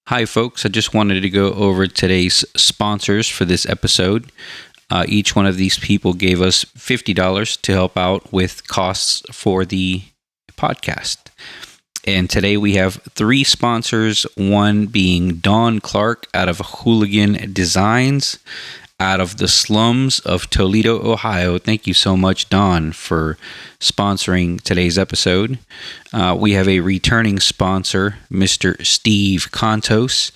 Hi, folks. I just wanted to go over today's sponsors for this episode. Each one of these people gave us $50 to help out with costs for the podcast. And today we have three sponsors, one being Dawn Clark out of Hooligan Designs out of the slums of Toledo, Ohio. Thank you so much, Dawn, for sponsoring today's episode. We have a returning sponsor, Mr. Steve Contos.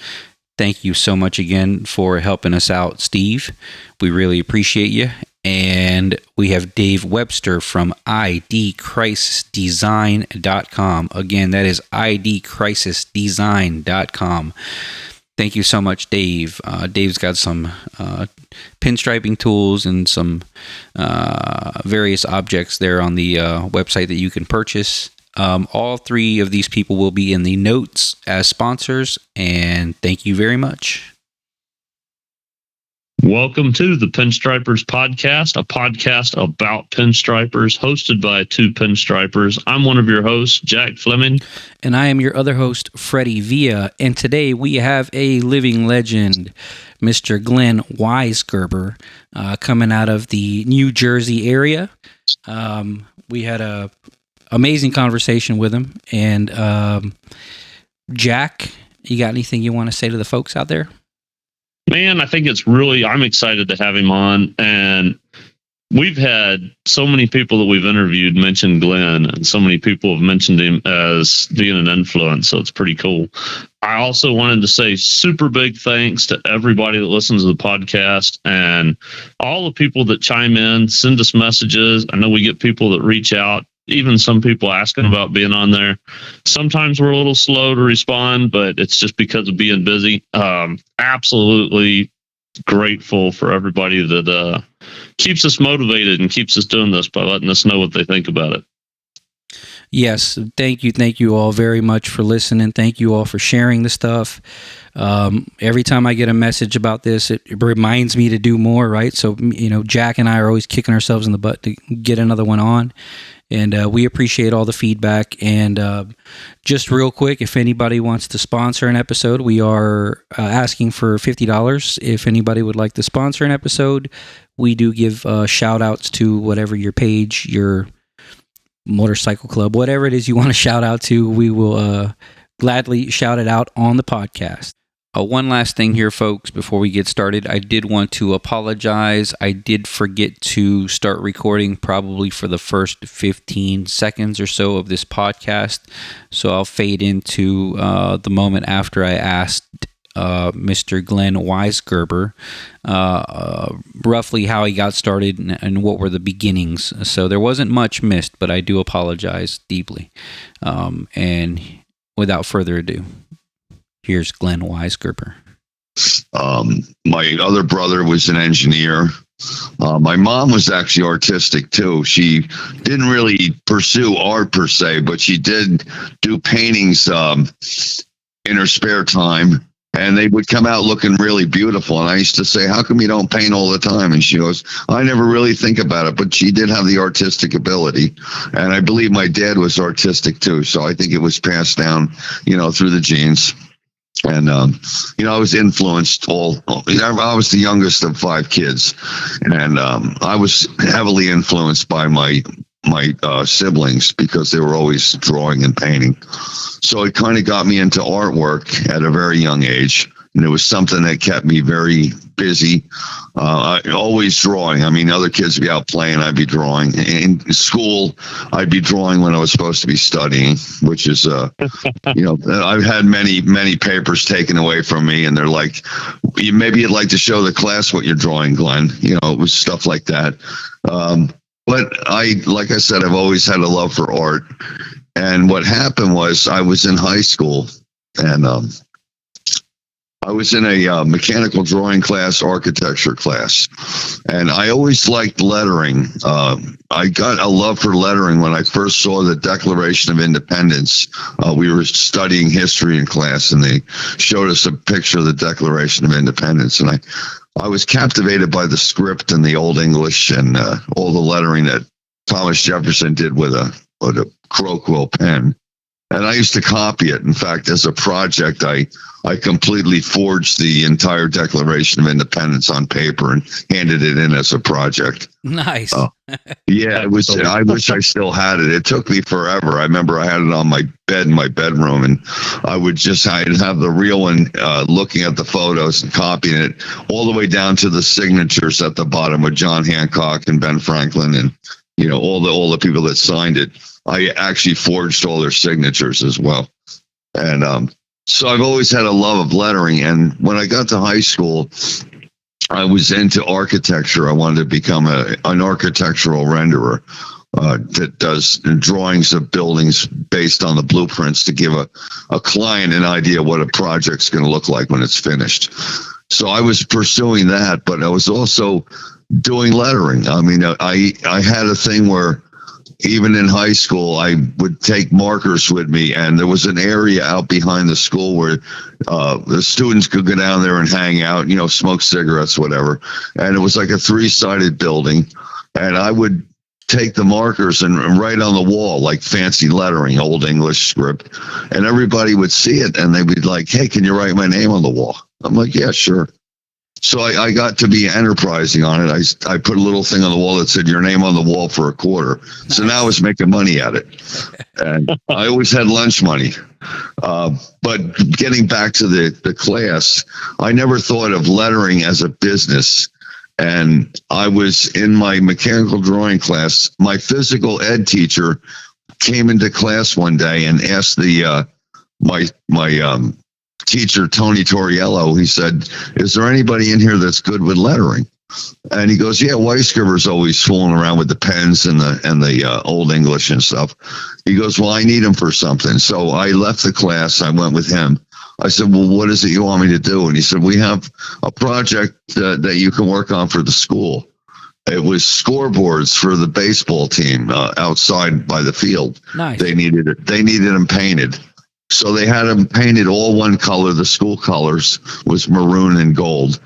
Thank you so much again for helping us out, Steve. We really appreciate you. And we have Dave Webster from idcrisisdesign.com. Again, that is idcrisisdesign.com. Thank you so much, Dave. Dave's got some pinstriping tools and some various objects there on the website that you can purchase. All three of these people will be in the notes as sponsors, and thank you very much. Welcome to the Pinstripers podcast, a podcast about pinstripers, hosted by two pinstripers. I'm one of your hosts, Jack Fleming. And I am your other host, Freddie Villa. And today we have a living legend, Mr. Glen Weisgerber, coming out of the New Jersey area. We had a amazing conversation with him. And Jack, you got anything you want to say to the folks out there? Man, I think I'm excited to have him on. And we've had so many people that we've interviewed mention Glen, and so many people have mentioned him as being an influence. So it's pretty cool. I also wanted to say super big thanks to everybody that listens to the podcast and all the people that chime in, send us messages. I know we get people that reach out, even some people asking about being on there. Sometimes we're a little slow to respond, but it's just because of being busy. Absolutely grateful for everybody that keeps us motivated and keeps us doing this by letting us know what they think about it. Yes, thank you all very much for listening. Thank you all for sharing the stuff. Every time I get a message about this, it reminds me to do more, right? So, Jack and I are always kicking ourselves in the butt to get another one on. And we appreciate all the feedback. And just real quick, if anybody wants to sponsor an episode, we are asking for $50. If anybody would like to sponsor an episode, we do give shout outs to whatever your page, your motorcycle club, whatever it is you want to shout out to, we will gladly shout it out on the podcast. One last thing here, folks, before we get started, I did want to apologize. I did forget to start recording probably for the first 15 seconds or so of this podcast. So I'll fade into the moment after I asked Mr. Glen Weisgerber roughly how he got started and what were the beginnings. So there wasn't much missed, but I do apologize deeply. And without further ado, here's Glen Weisgerber. My other brother was an engineer. My mom was actually artistic too. She didn't really pursue art per se, but she did do paintings in her spare time. And they would come out looking really beautiful. And I used to say, how come you don't paint all the time? And she goes, I never really think about it. But she did have the artistic ability. And I believe my dad was artistic too. So I think it was passed down, through the genes. And, I was influenced I was the youngest of 5 kids. And I was heavily influenced by my siblings because they were always drawing and painting. So it kind of got me into artwork at a very young age. And it was something that kept me very busy. Always drawing. I mean, other kids would be out playing, I'd be drawing. In school, I'd be drawing when I was supposed to be studying, which is, I've had many papers taken away from me. And they're like, maybe you'd like to show the class what you're drawing, Glenn. It was stuff like that. But like I said, I've always had a love for art. And what happened was I was in high school and I was in a mechanical drawing class, architecture class. And I always liked lettering. I got a love for lettering when I first saw the Declaration of Independence. We were studying history in class and they showed us a picture of the Declaration of Independence. And I was captivated by the script and the Old English and all the lettering that Thomas Jefferson did with a crow quill pen. And I used to copy it. In fact, as a project, I completely forged the entire Declaration of Independence on paper and handed it in as a project. Nice. Yeah, it was. I wish I still had it. It took me forever. I remember I had it on my bed in my bedroom, and I'd have the real one looking at the photos and copying it all the way down to the signatures at the bottom with John Hancock and Ben Franklin, and all the people that signed it. I actually forged all their signatures as well, and so I've always had a love of lettering. And when I got to high school, I was into architecture. I wanted to become an architectural renderer that does drawings of buildings based on the blueprints to give a client an idea what a project's going to look like when it's finished. So I was pursuing that, but I was also doing lettering. I mean, I had a thing where even in high school, I would take markers with me, and there was an area out behind the school where the students could go down there and hang out, smoke cigarettes, whatever. And it was like a 3-sided building, and I would take the markers and write on the wall, like fancy lettering, Old English script, and everybody would see it, and they'd be like, "Hey, can you write my name on the wall?" I'm like, "Yeah, sure." So I got to be enterprising on it. I put a little thing on the wall that said "Your name on the wall for $0.25." So now I was making money at it, and I always had lunch money. But getting back to the class, I never thought of lettering as a business. And I was in my mechanical drawing class. My physical ed teacher came into class one day and asked my teacher, Tony Torriello, he said, "Is there anybody in here that's good with lettering?" And he goes, "Yeah, Weisgerber's always fooling around with the pens and the Old English and stuff." He goes, "Well, I need him for something." So I left the class. I went with him. I said, "Well, what is it you want me to do?" And he said, "We have a project that you can work on for the school." It was scoreboards for the baseball team outside by the field. Nice. They needed them painted. So they had them painted all one color. The school colors was maroon and gold,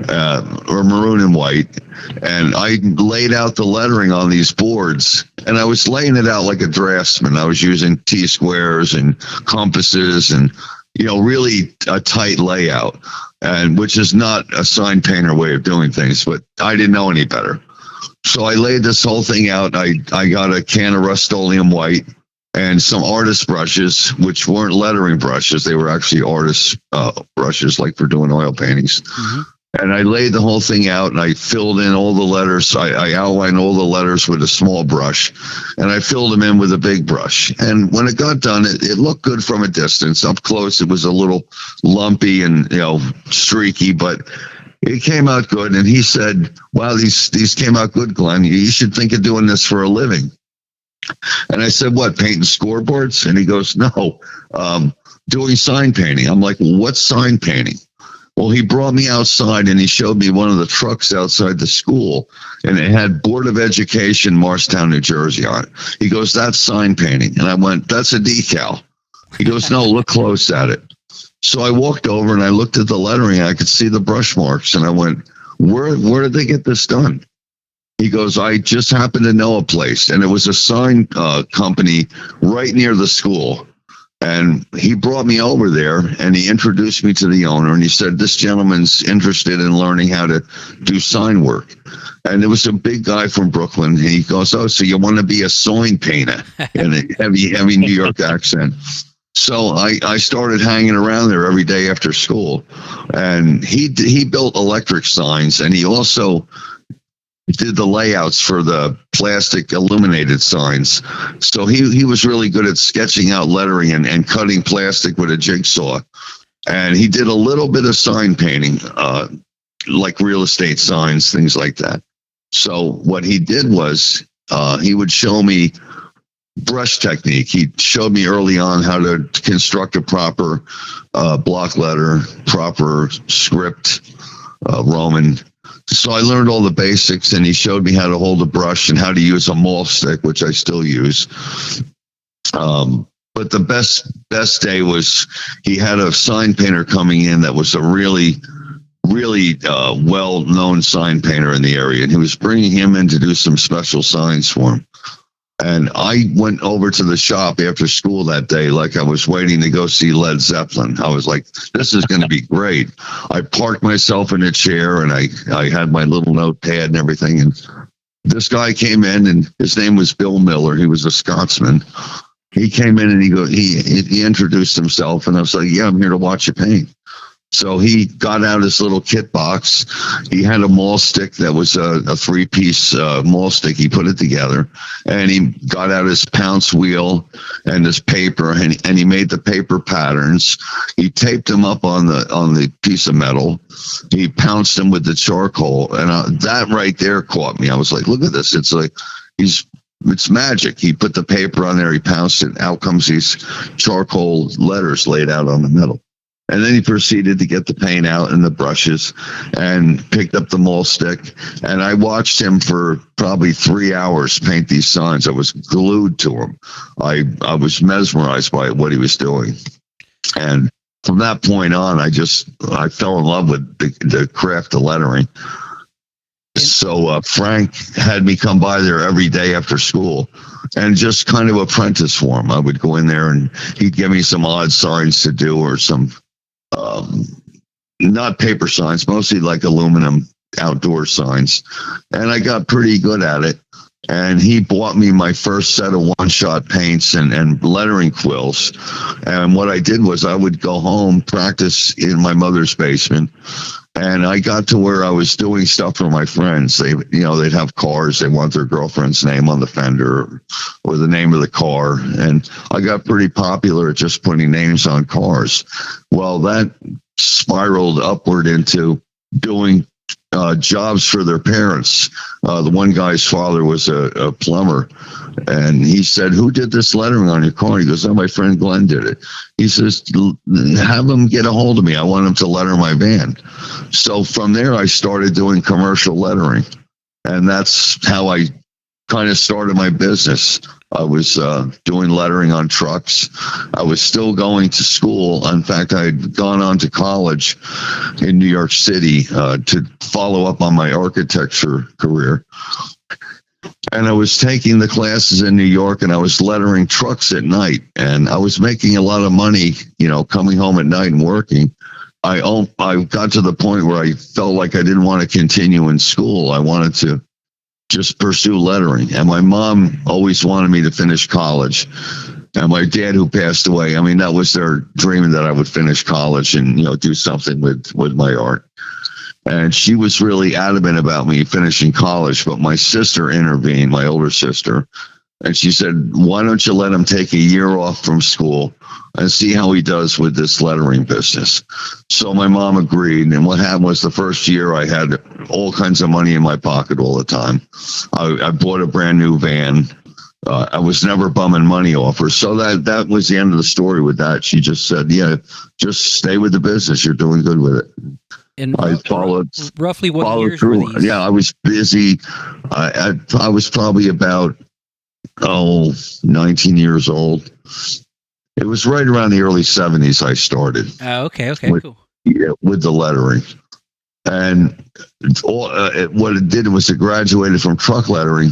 or maroon and white. And I laid out the lettering on these boards, and I was laying it out like a draftsman. I was using T-squares and compasses and, really a tight layout, and which is not a sign painter way of doing things, but I didn't know any better. So I laid this whole thing out. I got a can of Rust-Oleum white and some artist brushes, which weren't lettering brushes. They were actually artist brushes, like for doing oil paintings. Mm-hmm. And I laid the whole thing out, and I filled in all the letters. I outlined all the letters with a small brush, and I filled them in with a big brush. And when it got done, it looked good from a distance. Up close, it was a little lumpy and streaky, but it came out good. And he said, "Wow, these came out good, Glenn. You should think of doing this for a living." And I said, "What, painting scoreboards?" And he goes, "No, doing sign painting." I'm like, "Well, what's sign painting?" Well, he brought me outside and he showed me one of the trucks outside the school, and it had Board of Education, Morristown, New Jersey on it. He goes, "That's sign painting." And I went, "That's a decal." He goes, "No, look close at it." So I walked over and I looked at the lettering. I could see the brush marks, and I went, where did they get this done?" He goes, "I just happened to know a place," and it was a sign company right near the school. And he brought me over there, and he introduced me to the owner, and he said, "This gentleman's interested in learning how to do sign work." And it was a big guy from Brooklyn, and he goes, "Oh, so you want to be a sign painter?" in a heavy New York accent. So I started hanging around there every day after school, and he built electric signs, and he also did the layouts for the plastic illuminated signs. So he was really good at sketching out lettering and cutting plastic with a jigsaw. And he did a little bit of sign painting, like real estate signs, things like that. So what he did was he would show me brush technique. He showed me early on how to construct a proper block letter, proper script, Roman. So I learned all the basics, and he showed me how to hold a brush and how to use a maul stick, which I still use. But the best day was he had a sign painter coming in that was a really well-known sign painter in the area, and he was bringing him in to do some special signs for him. And I went over to the shop after school that day like I was waiting to go see Led Zeppelin. I was like, this is going to be great. I parked myself in a chair, and I had my little notepad and everything. And this guy came in, and his name was Bill Miller. He was a Scotsman. He came in and he introduced himself, and I was like, yeah, I'm here to watch you paint. So he got out his little kit box. He had a maul stick that was a 3-piece maul stick. He put it together, and he got out his pounce wheel and his paper, and he made the paper patterns. He taped them up on the piece of metal. He pounced them with the charcoal, and that right there caught me. I was like, look at this. It's like it's magic. He put the paper on there. He pounced it. Out comes these charcoal letters laid out on the metal. And then he proceeded to get the paint out and the brushes and picked up the maul stick. And I watched him for probably 3 hours paint these signs. I was glued to him. I was mesmerized by what he was doing. And from that point on, I fell in love with the craft of lettering. So Frank had me come by there every day after school and just kind of apprentice for him. I would go in there and he'd give me some odd signs to do, or some not paper signs, mostly like aluminum outdoor signs. And I got pretty good at it. And he bought me my first set of one-shot paints and lettering quills. And what I did was I would go home, practice in my mother's basement. And I got to where I was doing stuff for my friends. They'd have cars. They want their girlfriend's name on the fender or the name of the car. And I got pretty popular at just putting names on cars. Well, that spiraled upward into doing jobs for their parents. The one guy's father was a plumber, and he said, who did this lettering on your car? He goes, oh, my friend Glen did it. He says, have him get a hold of me. I want him to letter my van. So from there, I started doing commercial lettering, and that's how I kind of started my business. I was doing lettering on trucks. I was still going to school. In fact, I had gone on to college in New York City to follow up on my architecture career. And I was taking the classes in New York, and I was lettering trucks at night. And I was making a lot of money, coming home at night and working. I got to the point where I felt like I didn't want to continue in school. I wanted to just pursue lettering. And my mom always wanted me to finish college. And my dad, who passed away, that was their dream, that I would finish college and, do something with my art. And she was really adamant about me finishing college, but my sister intervened, my older sister. And she said, why don't you let him take a year off from school and see how he does with this lettering business? So my mom agreed. And what happened was, the first year I had all kinds of money in my pocket all the time. I bought a brand new van. I was never bumming money off her. So that was the end of the story with that. She just said, yeah, just stay with the business. You're doing good with it. And I followed roughly what followed years through. were these? Yeah, I was busy. I was probably about 19 years old. It was right around the early 70s I started. Okay, cool. Yeah, with the lettering. And what it did was it graduated from truck lettering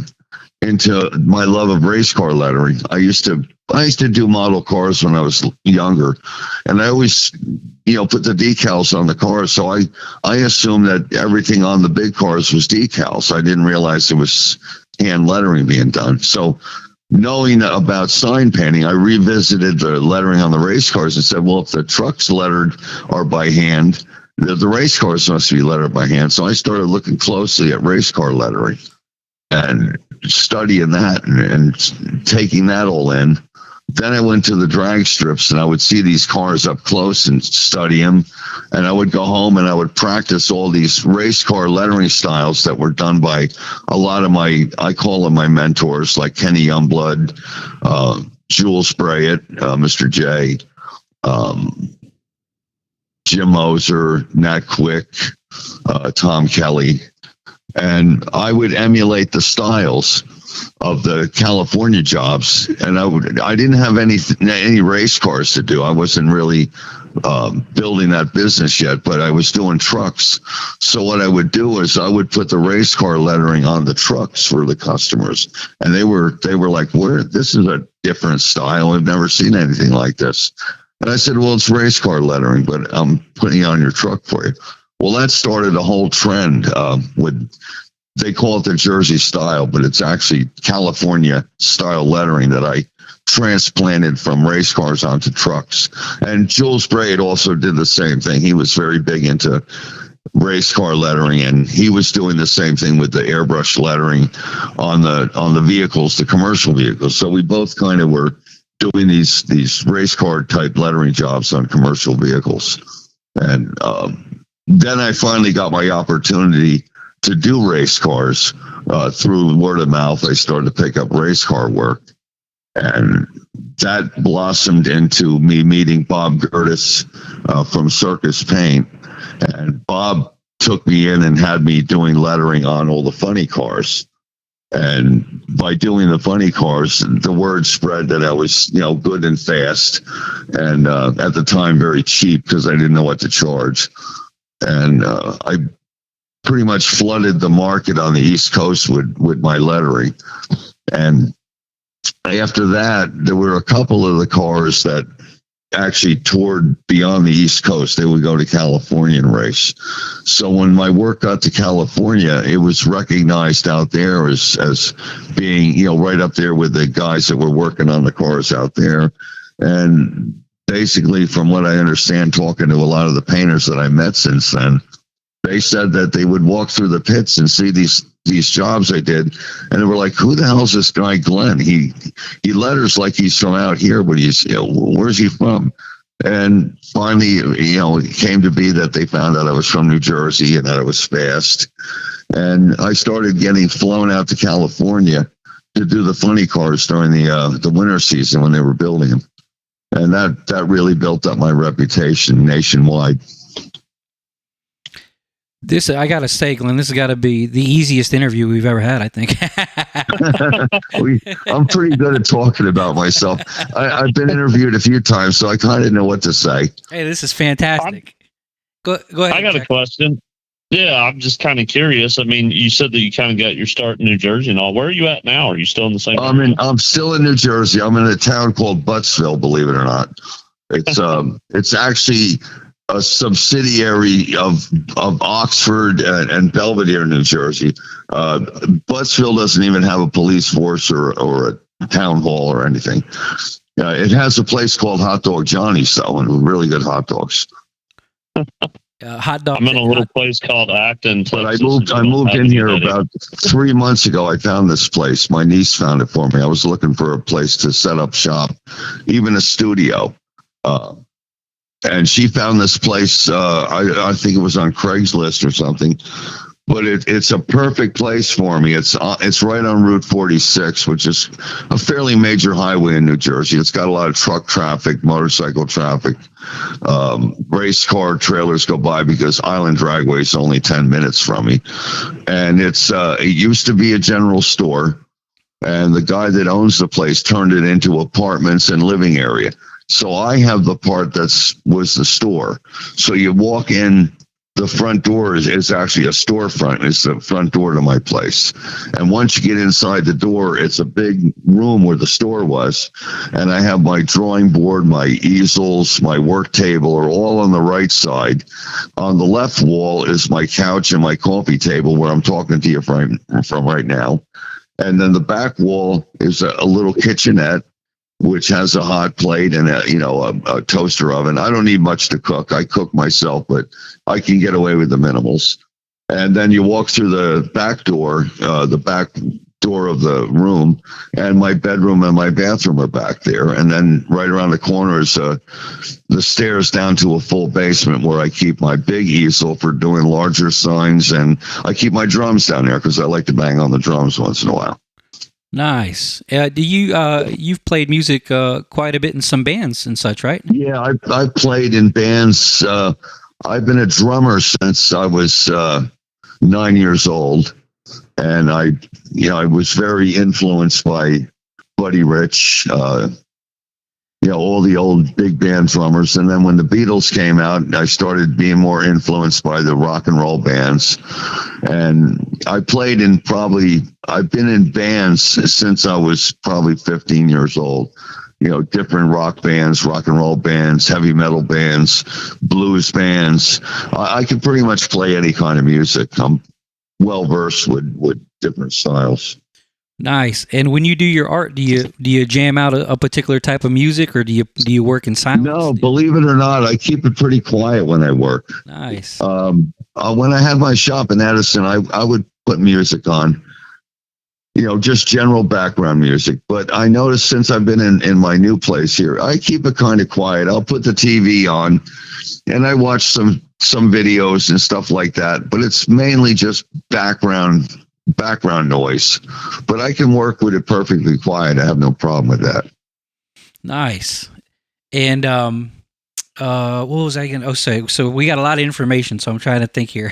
into my love of race car lettering. I used to do model cars when I was younger, and I always, put the decals on the cars. So I assumed that everything on the big cars was decals. I didn't realize it was hand lettering being done. So knowing about sign painting, I revisited the lettering on the race cars and said, well, if the trucks lettered are by hand, the race cars must be lettered by hand. So I started looking closely at race car lettering and studying that and taking that all in. Then I went to the drag strips, and I would see these cars up close and study them. And I would go home and I would practice all these race car lettering styles that were done by a lot of I call them my mentors, like Kenny Youngblood, Jules Brayett, Mr. J, Jim Moser, Nat Quick, Tom Kelly. And I would emulate the styles of the California jobs, and I didn't have any race cars to do. I wasn't really building that business yet, but I was doing trucks. So what I would do is I would put the race car lettering on the trucks for the customers, and they were like, "Where? This is a different style. I've never seen anything like this." And I said, "Well, it's race car lettering, but I'm putting it on your truck for you." Well, that started a whole trend with. They call it the Jersey style, but it's actually California style lettering that I transplanted from race cars onto trucks. And Jules Braid also did the same thing. He was very big into race car lettering, and he was doing the same thing with the airbrush lettering on the vehicles, the commercial vehicles. So we both kind of were doing these race car type lettering jobs on commercial vehicles. And then I finally got my opportunity to do race cars through word of mouth. I started to pick up race car work, and that blossomed into me meeting Bob Gertis from Circus Paint. And Bob took me in and had me doing lettering on all the funny cars. And by doing the funny cars, the word spread that I was, good and fast, and at the time very cheap because I didn't know what to charge. And I pretty much flooded the market on the East Coast with my lettering. And after that, there were a couple of the cars that actually toured beyond the East Coast. They would go to California and race. So when my work got to California, it was recognized out there as being, right up there with the guys that were working on the cars out there. And basically, from what I understand, talking to a lot of the painters that I met since then, they said that they would walk through the pits and see these jobs I did, and they were like, "Who the hell is this guy Glen? He letters like he's from out here, but he's where's he from?" And finally, it came to be that they found out I was from New Jersey and that I was fast, and I started getting flown out to California to do the funny cars during the winter season when they were building them, and that really built up my reputation nationwide. I gotta say, Glenn, this has got to be the easiest interview we've ever had, I think. I'm pretty good at talking about myself. I've been interviewed a few times, so I kind of know what to say. Hey, this is fantastic. Go ahead. I got Jack. a question. Yeah, I'm just kind of curious. I mean, you said that you kind of got your start in New Jersey and all. Where are you at now? Are you still in the same? I'm still in New Jersey. I'm in a town called Buttsville, believe it or not. It's actually a subsidiary of Oxford and Belvedere, New Jersey. Buttsville doesn't even have a police force or a town hall or anything. It has a place called Hot Dog Johnny's, though, and really good hot dogs. Hot dog. I'm in a little place called Acton, But Texas. I moved in here about 3 months ago. I found this place. My niece found it for me. I was looking for a place to set up shop, even a studio. And she found this place. I think it was on Craigslist or something. But it's a perfect place for me. It's right on Route 46, which is a fairly major highway in New Jersey. It's got a lot of truck traffic, motorcycle traffic. Race car trailers go by because Island Dragway is only 10 minutes from me. And it used to be a general store. And the guy that owns the place turned it into apartments and living area. So I have the part was the store. So you walk in, the front door is actually a storefront. It's the front door to my place. And once you get inside the door, it's a big room where the store was. And I have my drawing board, my easels, my work table are all on the right side. On the left wall is my couch and my coffee table where I'm talking to you from right now. And then the back wall is a little kitchenette, which has a hot plate and a toaster oven. I don't need much to cook. I cook myself, but I can get away with the minimals. And then you walk through the back door of the room, and my bedroom and my bathroom are back there. And then right around the corner is the stairs down to a full basement where I keep my big easel for doing larger signs, and I keep my drums down there because I like to bang on the drums once in a while. Nice. Do you've played music quite a bit in some bands and such, right? Yeah, I've played in bands. I've been a drummer since I was 9 years old, and I was very influenced by Buddy Rich, all the old big band drummers. And then when the Beatles came out, I started being more influenced by the rock and roll bands. And I've been in bands since I was probably 15 years old. Different rock bands, rock and roll bands, heavy metal bands, blues bands. I can pretty much play any kind of music. I'm well versed with different styles. Nice. And when you do your art, do you jam out a particular type of music, or do you work in silence? No, believe it or not, I keep it pretty quiet when I work. Nice. When I had my shop in Edison, I would put music on, just general background music. But I noticed since I've been in my new place here, I keep it kind of quiet. I'll put the TV on and I watch some videos and stuff like that. But it's mainly just background noise. But I can work with it perfectly quiet. I have no problem with that. Nice. And what was I going to so we got a lot of information, so I'm trying to think here.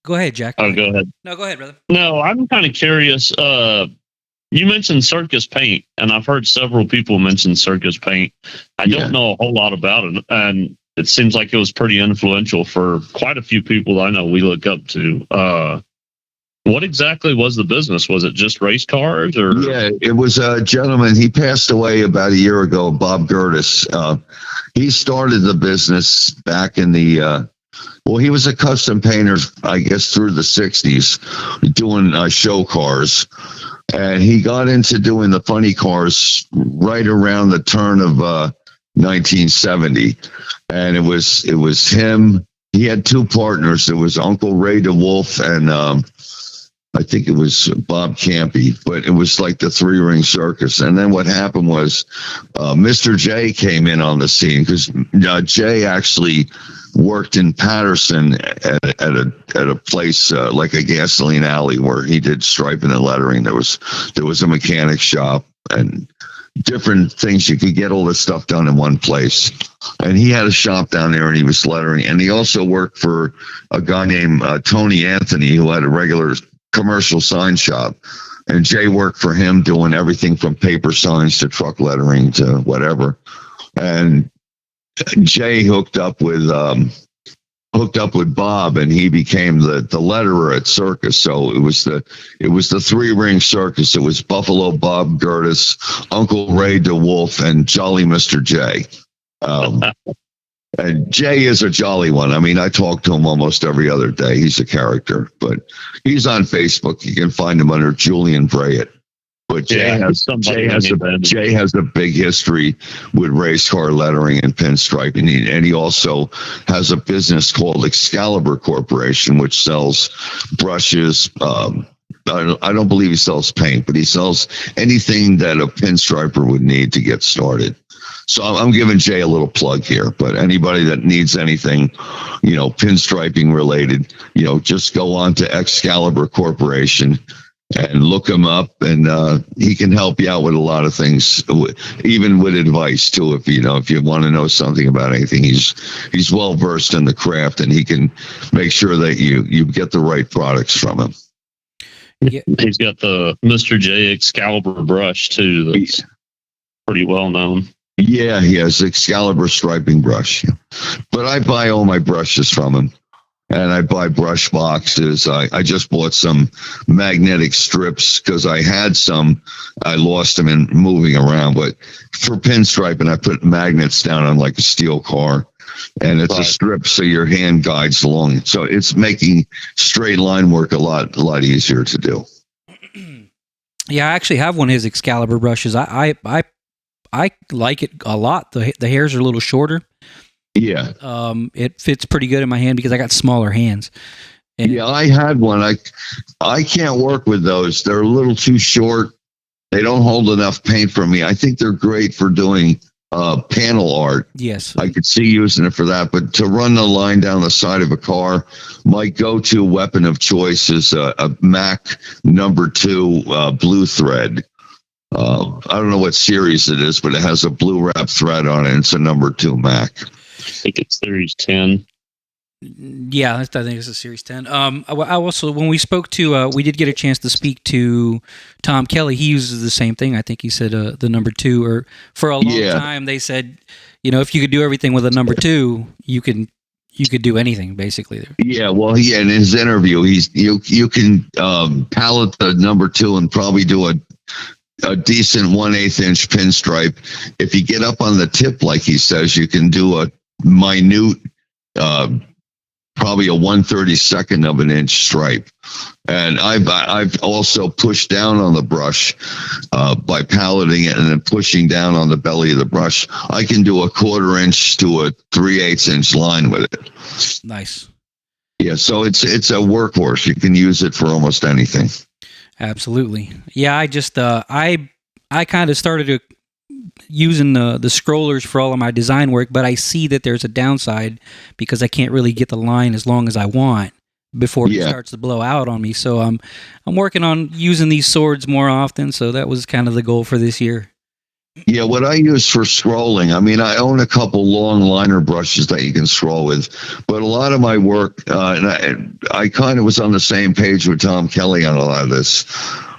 Go ahead, Jack. Go ahead. No, go ahead, brother. No, I'm kind of curious. You mentioned Circus Paint, and I've heard several people mention Circus Paint. I don't know a whole lot about it, and it seems like it was pretty influential for quite a few people I know we look up to. What exactly was the business? Was it just race cars? Or? Yeah, it was a gentleman. He passed away about a year ago, Bob Gertis. He started the business back in the... he was a custom painter, I guess, through the 60s, doing show cars. And he got into doing the funny cars right around the turn of 1970. And it was him. He had two partners. It was Uncle Ray DeWolf and I think it was Bob Campy, but it was like the three-ring circus. And then what happened was Mr. J came in on the scene because Jay actually worked in Patterson at a place like a gasoline alley where he did striping and lettering. There was a mechanic shop and different things. You could get all this stuff done in one place. And he had a shop down there and he was lettering. And he also worked for a guy named Tony Anthony, who had a regular commercial sign shop. And Jay worked for him doing everything from paper signs to truck lettering to whatever. And Jay hooked up with Bob, and he became the letterer at Circus. So it was the three-ring circus. It was Buffalo Bob Gertis, Uncle Ray DeWolf, and Jolly Mr. J. And Jay is a jolly one. I mean, I talk to him almost every other day. He's a character, but he's on Facebook. You can find him under Julian Brayett. But Jay has a big history with race car lettering and pinstriping, and he also has a business called Excalibur Corporation, which sells brushes. I don't believe he sells paint, but he sells anything that a pinstriper would need to get started. So I'm giving Jay a little plug here, but anybody that needs anything, pinstriping related, just go on to Excalibur Corporation and look him up, and he can help you out with a lot of things, even with advice too. If you want to know something about anything, he's well versed in the craft, and he can make sure that you get the right products from him. Yeah. He's got the Mr. J Excalibur brush too. That's pretty well known. Yeah, he has Excalibur striping brush. But I buy all my brushes from him. And I buy brush boxes. I just bought some magnetic strips because I had some. I lost them in moving around. But for pinstriping, I put magnets down on like a steel car. And it's a strip so your hand guides along. So it's making straight line work a lot easier to do. Yeah, I actually have one of his Excalibur brushes. I like it a lot. The hairs are a little shorter. Yeah. It fits pretty good in my hand because I got smaller hands. And yeah, I had one. I can't work with those. They're a little too short. They don't hold enough paint for me. I think they're great for doing panel art. Yes. I could see using it for that. But to run the line down the side of a car, my go-to weapon of choice is a Mac number 2 blue thread. I don't know what series it is, but it has a blue wrap thread on it. It's a number 2 Mac. I think it's Series 10. Yeah, I think it's a Series 10. I also, when we spoke to, we did get a chance to speak to Tom Kelly. He uses the same thing. I think he said the number two, or for a long Yeah. time they said, if you could do everything with a number two, you could do anything basically there. Yeah, well, in his interview, you can palette the number two and probably do a decent 1/8 inch pinstripe. If you get up on the tip, like he says, you can do a minute, probably a 1/32 of an inch stripe. And I've also pushed down on the brush by paleting it and then pushing down on the belly of the brush. I can do a 1/4 inch to a 3/8 inch line with it. Nice. Yeah, so it's a workhorse. You can use it for almost anything. Absolutely. Yeah, I just I kind of started using the scrollers for all of my design work, but I see that there's a downside because I can't really get the line as long as I want before it starts to blow out on me. So I'm working on using these swords more often. So that was kind of the goal for this year. Yeah, what I use for scrolling, I mean, I own a couple long liner brushes that you can scroll with, but a lot of my work, and I kind of was on the same page with Tom Kelly on a lot of this.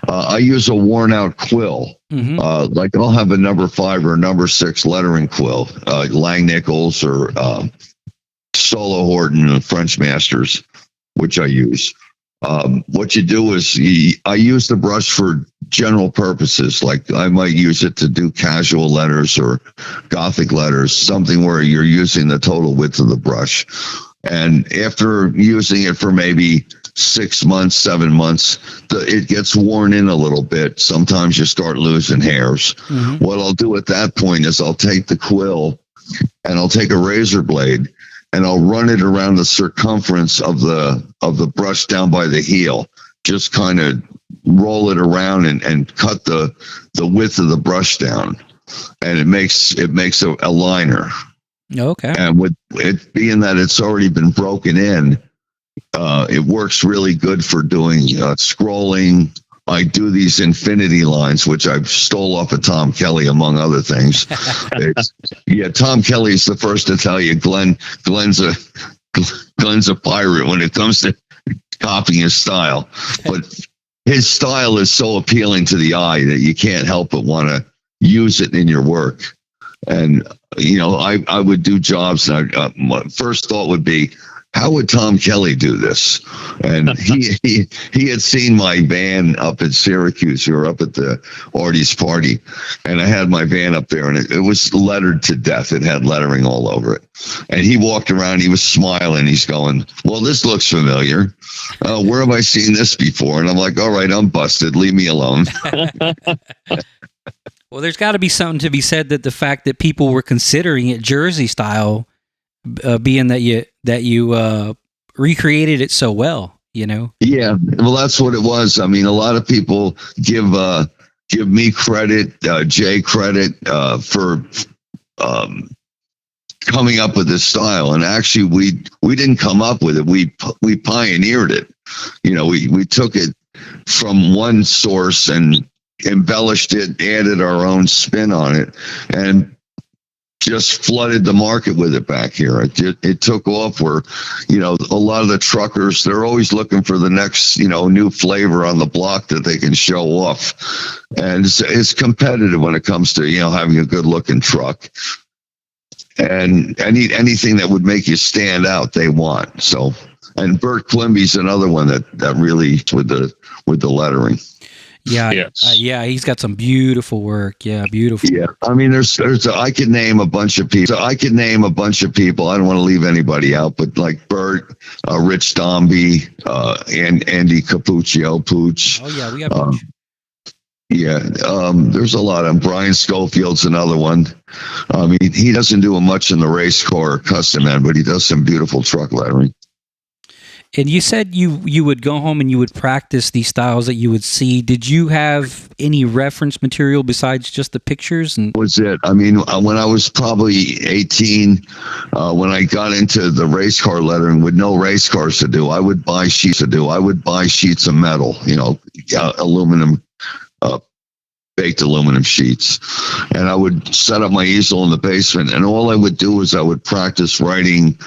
I use a worn out quill. Mm-hmm. Like I'll have a number 5 or a number 6 lettering quill, Lang Nichols or Solo Horton and French Masters, which I use. What you do is I use the brush for general purposes. Like I might use it to do casual letters or Gothic letters, something where you're using the total width of the brush. And after using it for maybe 6 months, 7 months, it gets worn in a little bit. Sometimes you start losing hairs. Mm-hmm. What I'll do at that point is I'll take the quill and I'll take a razor blade and I'll run it around the circumference of the brush down by the heel. Just kind of roll it around and cut the width of the brush down, and it makes a liner. Okay. And with it being that it's already been broken in, it works really good for doing scrolling. I do these infinity lines, which I've stole off of Tom Kelly, among other things. Tom Kelly's the first to tell you Glen's a pirate when it comes to copying his style. But his style is so appealing to the eye that you can't help but want to use it in your work. And, I would do jobs, and my first thought would be, how would Tom Kelly do this? And he had seen my van up at Syracuse. We were up at the Artie's party, and I had my van up there, and it was lettered to death. It had lettering all over it. And he walked around. He was smiling. He's going, "Well, this looks familiar. Where have I seen this before?" And I'm like, "All right, I'm busted. Leave me alone." Well, there's got to be something to be said that the fact that people were considering it Jersey style, being that you recreated it so well, Yeah, well, that's what it was. I mean, a lot of people give me credit, Jay credit for coming up with this style, and actually, we didn't come up with it. We pioneered it. We took it from one source and embellished it, added our own spin on it, and just flooded the market with it back here. It took off where, a lot of the truckers, they're always looking for the next, new flavor on the block that they can show off. And it's competitive when it comes to, having a good looking truck. And anything that would make you stand out, they want. So, and Bert Quimby's another one that really with the lettering. Yeah, yes. He's got some beautiful work. Yeah, beautiful. Yeah, I mean, I could name a bunch of people. I don't want to leave anybody out, but like Bert, Rich Dombey, and Andy Capuccio, Pooch. Oh yeah, we got Pooch. There's a lot of them. Brian Schofield's another one. I mean, he doesn't do much in the race car or custom end, but he does some beautiful truck lettering. And you said you would go home and you would practice these styles that you would see. Did you have any reference material besides just the pictures? And was it? I mean, when I was probably 18, when I got into the race car lettering with no race cars to do, I would buy sheets of metal, aluminum baked aluminum sheets. And I would set up my easel in the basement, and all I would do is I would practice writing,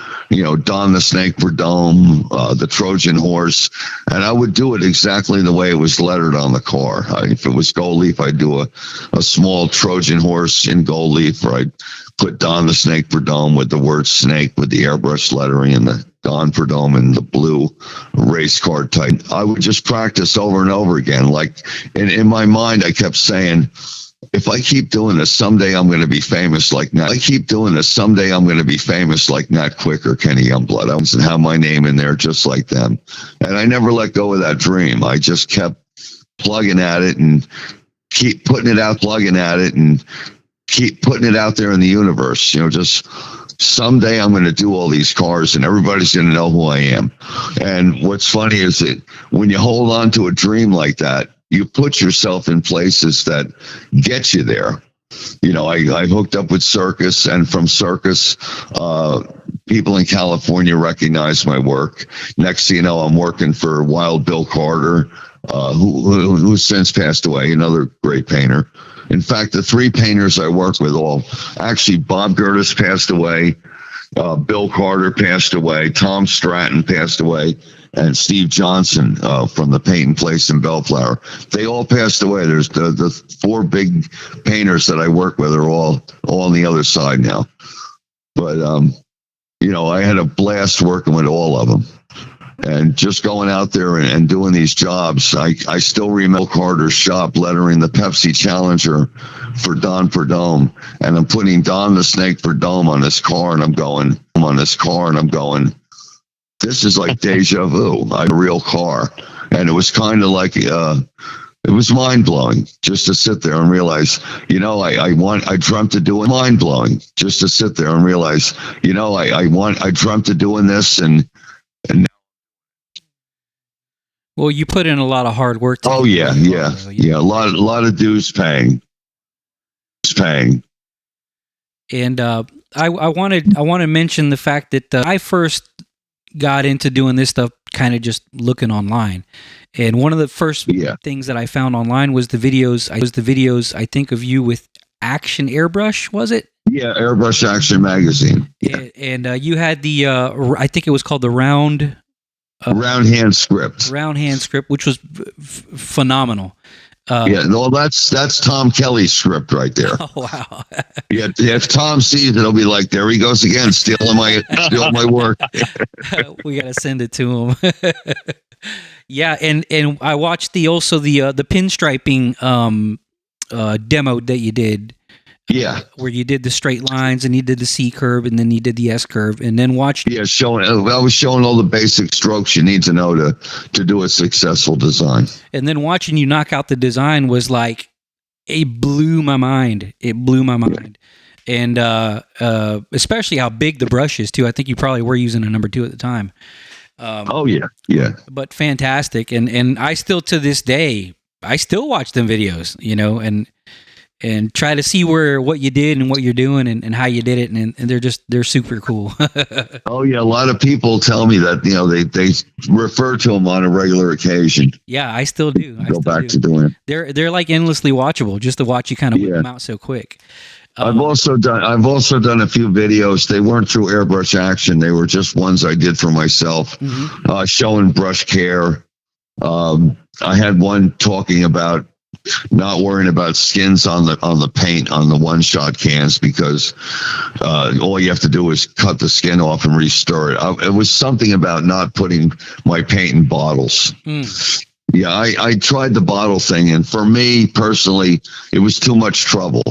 Don the Snake Verdome, the Trojan Horse, and I would do it exactly the way it was lettered on the car. If it was gold leaf, I'd do a small Trojan Horse in gold leaf, or I'd put Don the Snake Verdome with the word snake with the airbrush lettering and the Don Verdome in the blue race car type. I would just practice over and over again. Like in my mind, I kept saying, if I keep doing this, someday I'm going to be famous like Nat. I keep doing this, someday I'm going to be famous like Nat Quick or Kenny Youngblood. I was to have my name in there just like them. And I never let go of that dream. I just kept plugging at it and keep putting it out, plugging at it and keep putting it out there in the universe. Just someday I'm going to do all these cars and everybody's going to know who I am. And what's funny is that when you hold on to a dream like that, you put yourself in places that get you there. I hooked up with Circus, and from Circus, people in California recognize my work. Next thing you know, I'm working for Wild Bill Carter, who's since passed away, another great painter. In fact, the three painters I work with actually, Bob Gertis passed away, Bill Carter passed away, Tom Stratton passed away, and Steve Johnson from the Paint Place in Bellflower. They all passed away. There's the four big painters that I work with are all on the other side now. But, I had a blast working with all of them. And just going out there and doing these jobs, I still remember Carter's shop lettering the Pepsi Challenger for Don Verdome, and I'm putting Don the Snake Verdome on this car, and I'm going, this is like deja vu. I had a real car, and it was kind of like it was mind blowing just to sit there and realize, I dreamt of doing mind blowing just to sit there and realize, I dreamt of doing this and. Well, you put in a lot of hard work. A lot of dues paying. And I want to mention the fact that I first got into doing this stuff kind of just looking online, and one of the first things that I found online was the videos. I think of you with Action Airbrush, was it? Yeah, Airbrush Action Magazine. Yeah. And you had the I think it was called the round hand script, which was phenomenal. That's Tom Kelly's script right there. Oh wow! If Tom sees it, he'll be like, "There he goes again, stealing my work." We gotta send it to him. Yeah, and I watched the pinstriping demo that you did. Yeah, where you did the straight lines and you did the C curve and then you did the S curve and then watched. Yeah, I was showing all the basic strokes you need to know to do a successful design. And then watching you knock out the design was like, it blew my mind. And especially how big the brush is too. I think you probably were using a number 2 at the time. Yeah. But fantastic, and I still to this day I still watch them videos, and try to see what you did and what you're doing and how you did it, and they're super cool. Oh yeah, a lot of people tell me that they refer to them on a regular occasion. Yeah, I still do. Go back to doing it. They're like endlessly watchable just to watch you kind of whip them out so quick. I've also done a few videos. They weren't through Airbrush Action. They were just ones I did for myself, showing brush care. I had one talking about not worrying about skins on the paint on the one-shot cans because all you have to do is cut the skin off and restir it. It was something about not putting my paint in bottles. Yeah, I tried the bottle thing, and for me personally, it was too much trouble.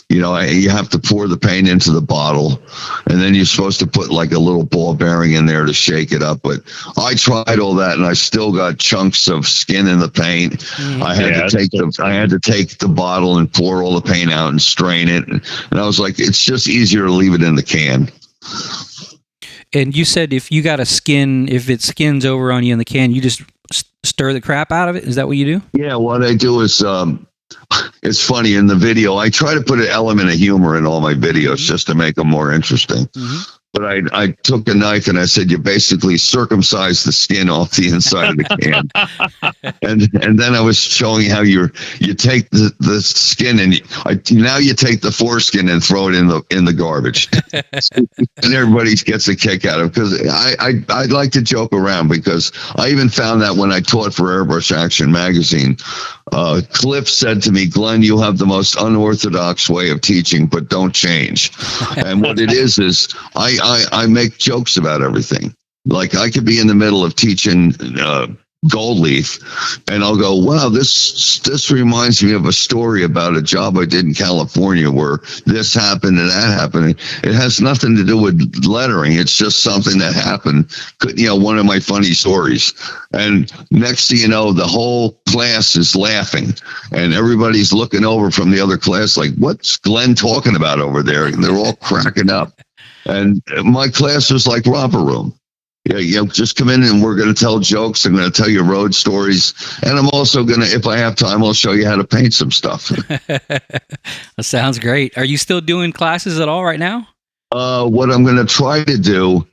You have to pour the paint into the bottle, and then you're supposed to put like a little ball bearing in there to shake it up. But I tried all that, and I still got chunks of skin in the paint. I had to take the bottle and pour all the paint out and strain it. And I was like, it's just easier to leave it in the can. And you said if it skins over on you in the can, you just stir the crap out of it. Is that what you do? Yeah, what I do is it's funny in the video. I try to put an element of humor in all my videos just to make them more interesting. But I took a knife and I said, you basically circumcise the skin off the inside of the can. and then I was showing how you take the skin and now you take the foreskin and throw it in the garbage. And everybody gets a kick out of it, because I like to joke around, because I even found that when I taught for Airbrush Action magazine, Cliff said to me, Glenn, you have the most unorthodox way of teaching, but don't change. And what it is I make jokes about everything. Like, I could be in the middle of teaching gold leaf, and I'll go, wow, this reminds me of a story about a job I did in California where this happened and that happened. It has nothing to do with lettering. It's just something that happened. One of my funny stories. And next thing you know, the whole class is laughing, and everybody's looking over from the other class like, what's Glenn talking about over there? And they're all cracking up. And my class was like romper room. Yeah, just come in and we're going to tell jokes. I'm going to tell you road stories. And I'm also going to, if I have time, I'll show you how to paint some stuff. That sounds great. Are you still doing classes at all right now? What I'm going to try to do,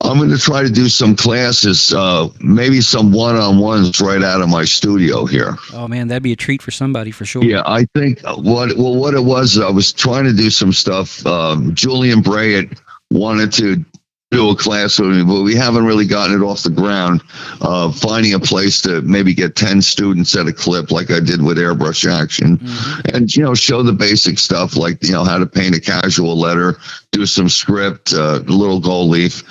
I'm going to try to do some classes, maybe some one-on-ones right out of my studio here. Oh, man, that'd be a treat for somebody for sure. Yeah, I think what it was, I was trying to do some stuff. Julian Bryant wanted to do a class with me, but we haven't really gotten it off the ground. Finding a place to maybe get 10 students at a clip, like I did with Airbrush Action, and show the basic stuff, like how to paint a casual letter, do some script, a little gold leaf,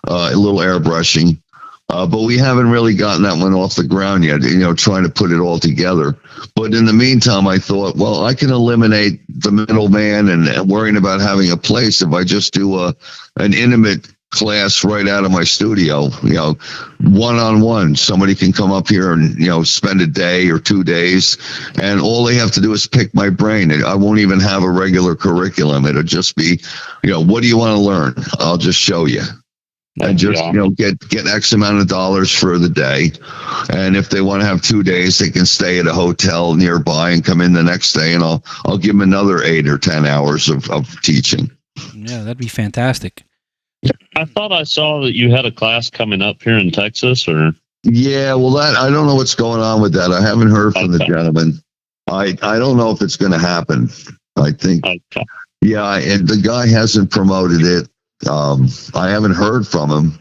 a little airbrushing. But we haven't really gotten that one off the ground yet, trying to put it all together. But in the meantime, I thought, well, I can eliminate the middleman and worrying about having a place if I just do an intimate class right out of my studio, one-on-one. Somebody can come up here and, spend a day or 2 days, and all they have to do is pick my brain. I won't even have a regular curriculum. It'll just be, what do you want to learn? I'll just show you. And just, get X amount of dollars for the day. And if they want to have 2 days, they can stay at a hotel nearby and come in the next day, and I'll give them another 8 or 10 hours of teaching. Yeah, that'd be fantastic. I thought I saw that you had a class coming up here in Texas, or? Yeah, well, I don't know what's going on with that. I haven't heard from the gentleman. I don't know if it's going to happen. I think, yeah, and the guy hasn't promoted it. I haven't heard from him.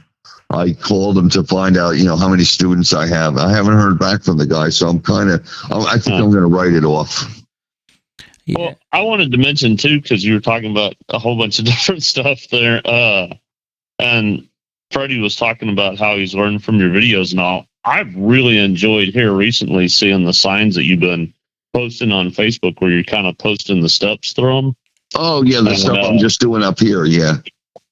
I called him to find out, how many students I have. I haven't heard back from the guy, so I think I'm going to write it off. Yeah. Well, I wanted to mention too, because you were talking about a whole bunch of different stuff there. And Freddie was talking about how he's learned from your videos and all. I've really enjoyed here recently seeing the signs that you've been posting on Facebook, where you're kind of posting the steps through them. Oh, yeah, the stuff I'm just doing up here, yeah.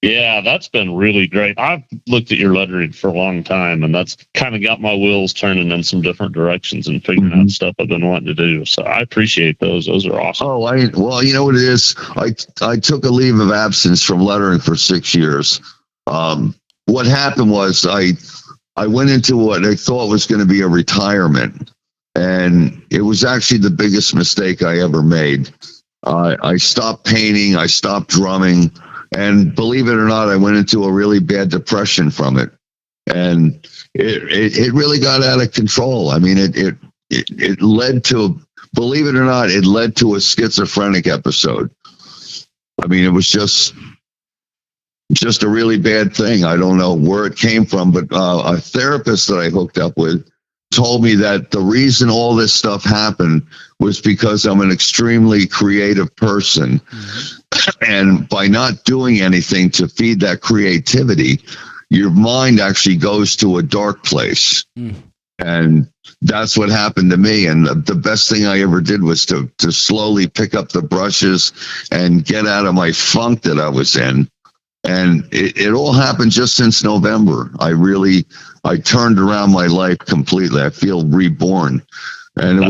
Yeah, that's been really great. I've looked at your lettering for a long time, and that's kind of got my wheels turning in some different directions and figuring out stuff I've been wanting to do. So I appreciate those. Those are awesome. Oh, well, you know what it is? I took a leave of absence from lettering for 6 years. What happened was I went into what I thought was going to be a retirement, and it was actually the biggest mistake I ever made. I stopped painting. I stopped drumming. And believe it or not, I went into a really bad depression from it. And it really got out of control. I mean, it led to, believe it or not, it led to a schizophrenic episode. I mean, it was just a really bad thing. I don't know where it came from, but a therapist that I hooked up with told me that the reason all this stuff happened was because I'm an extremely creative person. And by not doing anything to feed that creativity, your mind actually goes to a dark place. And that's what happened to me. And the best thing I ever did was to slowly pick up the brushes and get out of my funk that I was in. And it all happened just since November. I turned around my life completely. I feel reborn. And it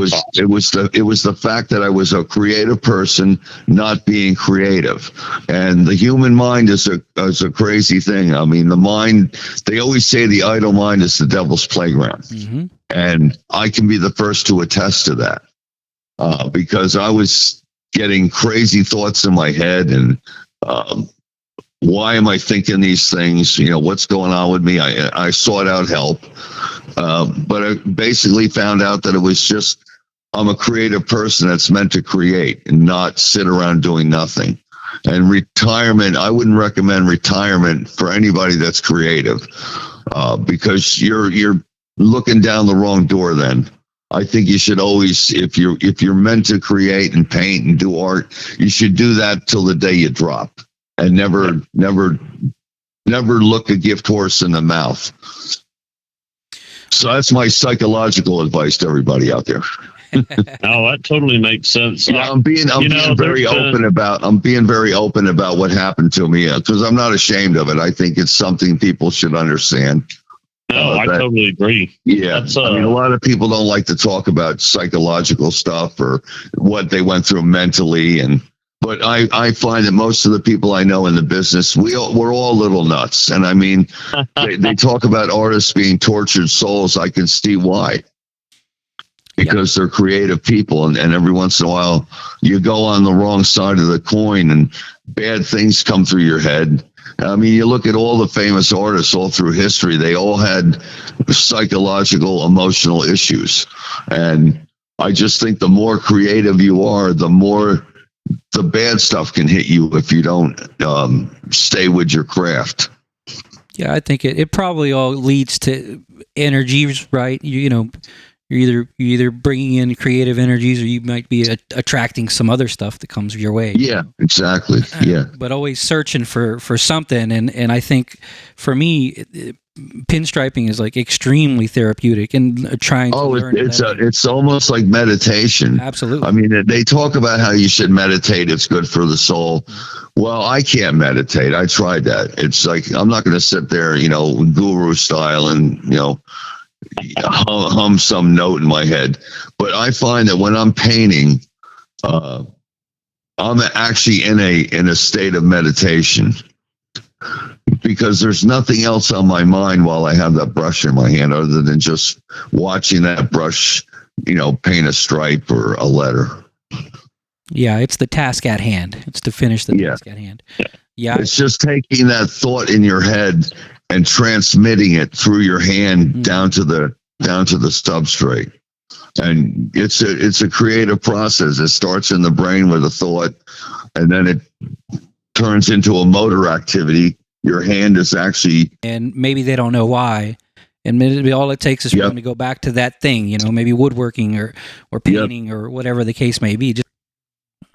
was the fact that I was a creative person not being creative. And the human mind is a crazy thing. I mean, the mind, they always say the idle mind is the devil's playground. And I can be the first to attest to that, because I was getting crazy thoughts in my head, and why am I thinking these things? What's going on with me? I sought out help, but I basically found out that it was just I'm a creative person that's meant to create and not sit around doing nothing. And retirement, I wouldn't recommend retirement for anybody that's creative, because you're looking down the wrong door. Then I think you should always, if you're meant to create and paint and do art, you should do that till the day you drop, and never look a gift horse in the mouth. So that's my psychological advice to everybody out there. No, that totally makes sense. I'm being very open about what happened to me, because I'm not ashamed of it. I think it's something people should understand. No, I totally agree. Yeah, a lot of people don't like to talk about psychological stuff or what they went through mentally, but I find that most of the people I know in the business, we're all little nuts. And I mean, they talk about artists being tortured souls. I can see why. Because they're creative people, and every once in a while you go on the wrong side of the coin and bad things come through your head. I mean, you look at all the famous artists all through history, they all had psychological, emotional issues. And I just think the more creative you are, the more the bad stuff can hit you if you don't stay with your craft. Yeah, I think it probably all leads to energies, right? You're either bringing in creative energies, or you might be attracting some other stuff that comes your way. Yeah, exactly. Yeah. But always searching for something. And I think for me, pinstriping is like extremely therapeutic, and trying to learn. It's almost like meditation. Absolutely. I mean, they talk about how you should meditate. It's good for the soul. Well, I can't meditate. I tried that. It's like, I'm not going to sit there, guru style and, hum some note in my head. But I find that when I'm painting, I'm actually in a state of meditation, because there's nothing else on my mind while I have that brush in my hand other than just watching that brush, paint a stripe or a letter. Yeah, it's the task at hand. It's to finish the task at hand. Yeah. It's just taking that thought in your head and transmitting it through your hand down to the substrate. And it's a creative process. It starts in the brain with a thought, and then it turns into a motor activity. Your hand is actually, and maybe they don't know why, and maybe all it takes is for them to go back to that thing, maybe woodworking or painting or whatever the case may be.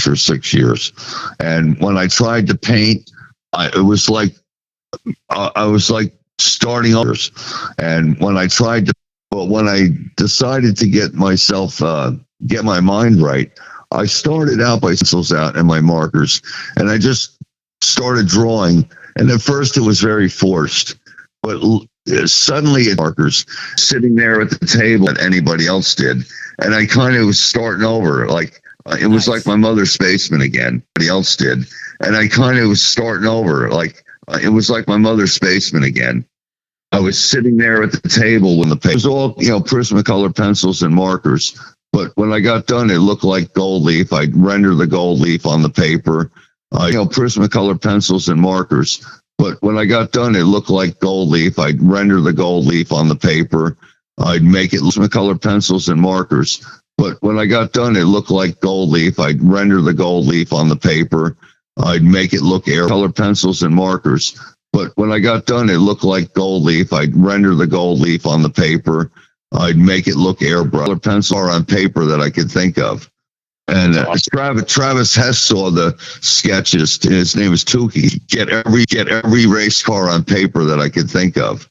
For 6 years, and when I tried to paint, it was like I was like starting over. And when I decided to get my mind right, I started out by pencils out and my markers, and I just started drawing. And at first it was very forced, but suddenly markers sitting there at the table that anybody else did. And I kind of was starting over, like it was like my mother's Spaceman again. Everybody else did. And I kind of was starting over, like it was like my mother's Spaceman again. I was sitting there at the table when the paper was all, Prismacolor pencils and markers. But when I got done, it looked like gold leaf. I'd render the gold leaf on the paper. Prismacolor pencils and markers. But when I got done, it looked like gold leaf. I'd render the gold leaf on the paper. I'd make it Prismacolor pencils and markers. But when I got done, it looked like gold leaf. I'd render the gold leaf on the paper. I'd make it look color pencils and markers. But when I got done, it looked like gold leaf. I'd render the gold leaf on the paper. I'd make it look airbrush pencil on paper that I could think of. And Travis Hess saw the sketches. His name is Tukey. Get every race car on paper that I could think of.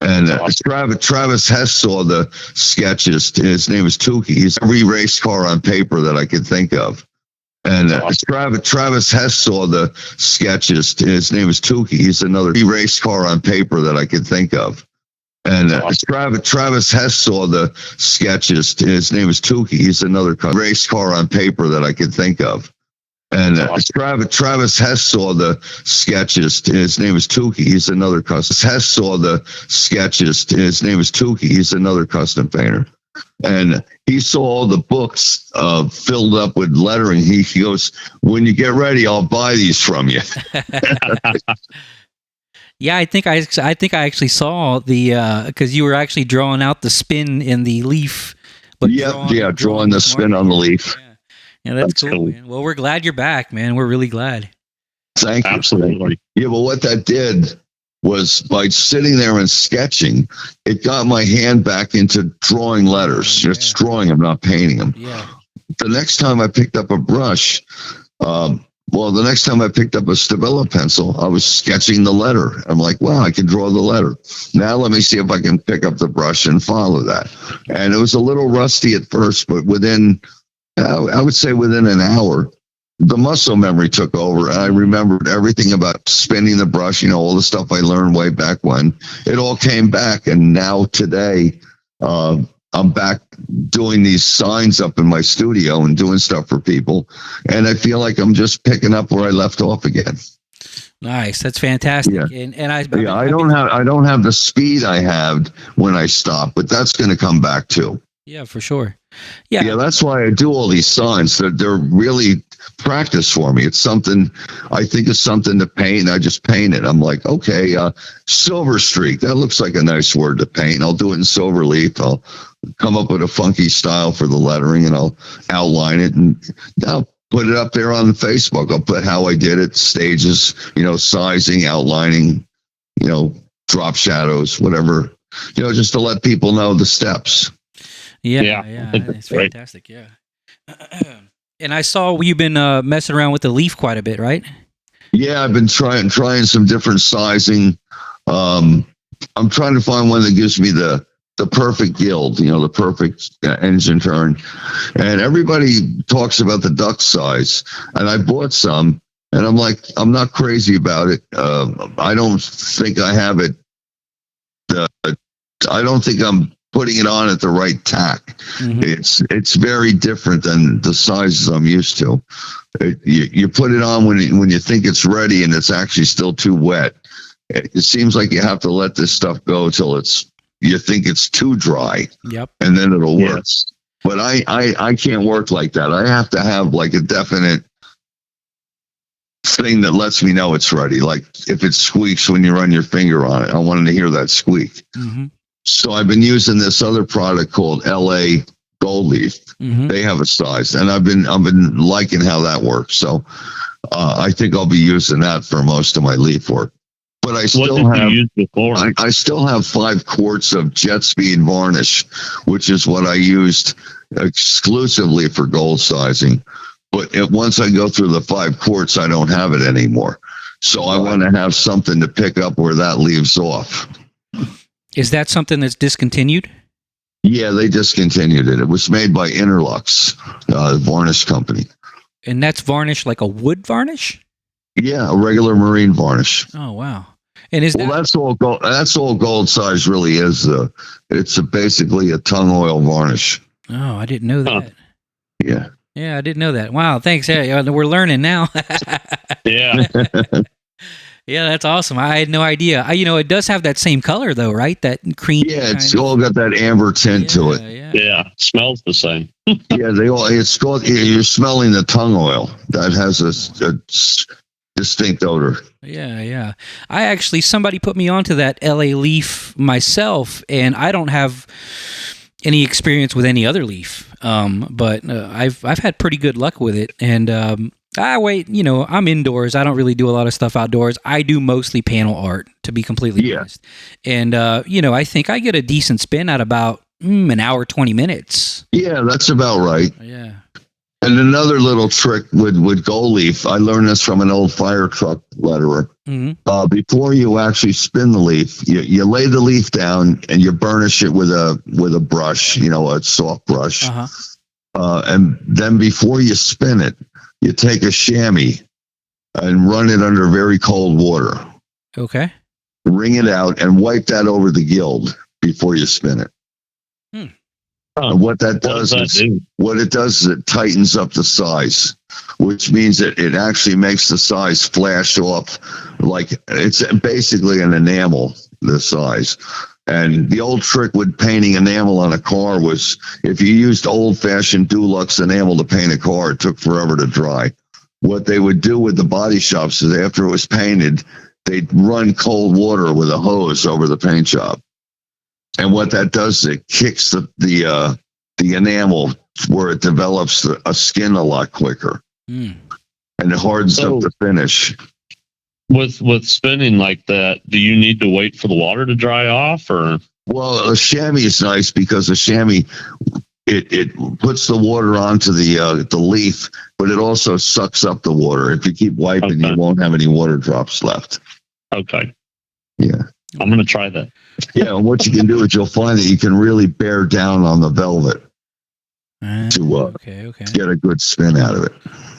And Travis Hess saw the sketches. His name is Tukey. He's every race car on paper that I could think of. And Travis Hess saw the sketches. His name is Tukey. He's another race car on paper that I could think of. And Travis Hess saw the sketches. His name is Tukey. He's another race car on paper that I could think of. And Travis Hess saw the sketches. His name is Tukey. He's another custom. Hess saw the sketches. His name is Tukey. He's another custom painter. and he saw all the books filled up with lettering. He goes, "When you get ready, I'll buy these from you." Yeah, I think I actually saw the because you were actually drawing out the spin in the leaf. But drawing the spin on the leaf. Yeah, that's cool, man. Well, we're glad you're back, man. We're really glad. Thank you. Absolutely. Yeah, but what that did was by sitting there and sketching, it got my hand back into drawing letters. Just drawing them, not painting them. Yeah. The next time I picked up a brush, the next time I picked up a Stabilo pencil, I was sketching the letter. I'm like, wow, I can draw the letter. Now let me see if I can pick up the brush and follow that. And it was a little rusty at first, but I would say within an hour, the muscle memory took over. And I remembered everything about spinning the brush, all the stuff I learned way back when. It all came back. And now today, I'm back doing these signs up in my studio and doing stuff for people. And I feel like I'm just picking up where I left off again. Nice. That's fantastic. Yeah. And I don't have the speed I had when I stopped, but that's going to come back too. Yeah, for sure. Yeah. That's why I do all these signs. They're really practice for me. It's something I think is something to paint. I just paint it. I'm like, okay, silver streak. That looks like a nice word to paint. I'll do it in silver leaf. I'll come up with a funky style for the lettering, and I'll outline it, and I'll put it up there on Facebook. I'll put how I did it, stages, sizing, outlining, drop shadows, whatever, just to let people know the steps. Yeah. It's fantastic. Yeah. And I saw you've been messing around with the leaf quite a bit, right? Yeah, I've been trying some different sizing. I'm trying to find one that gives me the perfect gild, the perfect engine turn. And everybody talks about the duck size, and I bought some, and I'm like, I'm not crazy about it. I don't think I have it. I don't think I'm putting it on at the right tack. Mm-hmm. It's very different than the sizes I'm used to. You put it on when you think it's ready, and it's actually still too wet. It seems like you have to let this stuff go till you think it's too dry. Yep. And then it'll work. Yes. But I can't work like that. I have to have like a definite thing that lets me know it's ready. Like if it squeaks when you run your finger on it, I wanted to hear that squeak. Mm-hmm. So I've been using this other product called LA Gold Leaf. Mm-hmm. They have a size, and I've been liking how that works. So I think I'll be using that for most of my leaf work. But I still I still have 5 quarts of Jet Speed varnish, which is what I used exclusively for gold sizing. But once I go through the 5 quarts, I don't have it anymore. So I want to have something to pick up where that leaves off. Is that something that's discontinued? Yeah, they discontinued it. It was made by Interlux, varnish company. And that's varnish like a wood varnish? Yeah, a regular marine varnish. Oh, wow. And that's all gold. That's all gold size really is. It's basically a tung oil varnish. Oh, I didn't know that. Yeah. Yeah, I didn't know that. Wow, thanks. Yeah, we're learning now. Yeah. Yeah, that's awesome. I had no idea. It does have that same color though, right? That cream. Yeah, it's all got that amber tint to it. Yeah, smells the same. Yeah, it's called. You're smelling the tung oil. That has a distinct odor. Yeah. Somebody put me onto that LA leaf myself, and I don't have any experience with any other leaf. But I've had pretty good luck with it, and I'm indoors. I don't really do a lot of stuff outdoors. I do mostly panel art, to be completely honest. And I think I get a decent spin at about an hour, 20 minutes. Yeah, that's about right. Yeah. And another little trick with gold leaf, I learned this from an old fire truck letterer. Mm-hmm. Before you actually spin the leaf, you lay the leaf down and you burnish it with a brush, a soft brush. Uh-huh. And then before you spin it, you take a chamois and run it under very cold water. Okay. Wring it out and wipe that over the gild before you spin it. And what it does is it tightens up the size, which means it actually makes the size flash off like it's basically an enamel, the size. And the old trick with painting enamel on a car was if you used old-fashioned Dulux enamel to paint a car, it took forever to dry. What they would do with the body shops is after it was painted, they'd run cold water with a hose over the paint job. And what that does is it kicks the enamel where it develops a skin a lot quicker. And it hardens up the finish. With spinning like that, do you need to wait for the water to dry off, or? Well, a chamois is nice because a chamois it puts the water onto the leaf, but it also sucks up the water. If you keep wiping, you won't have any water drops left. Okay. Yeah. I'm going to try that. Yeah, and what you can do is you'll find that you can really bear down on the velvet to get a good spin out of it.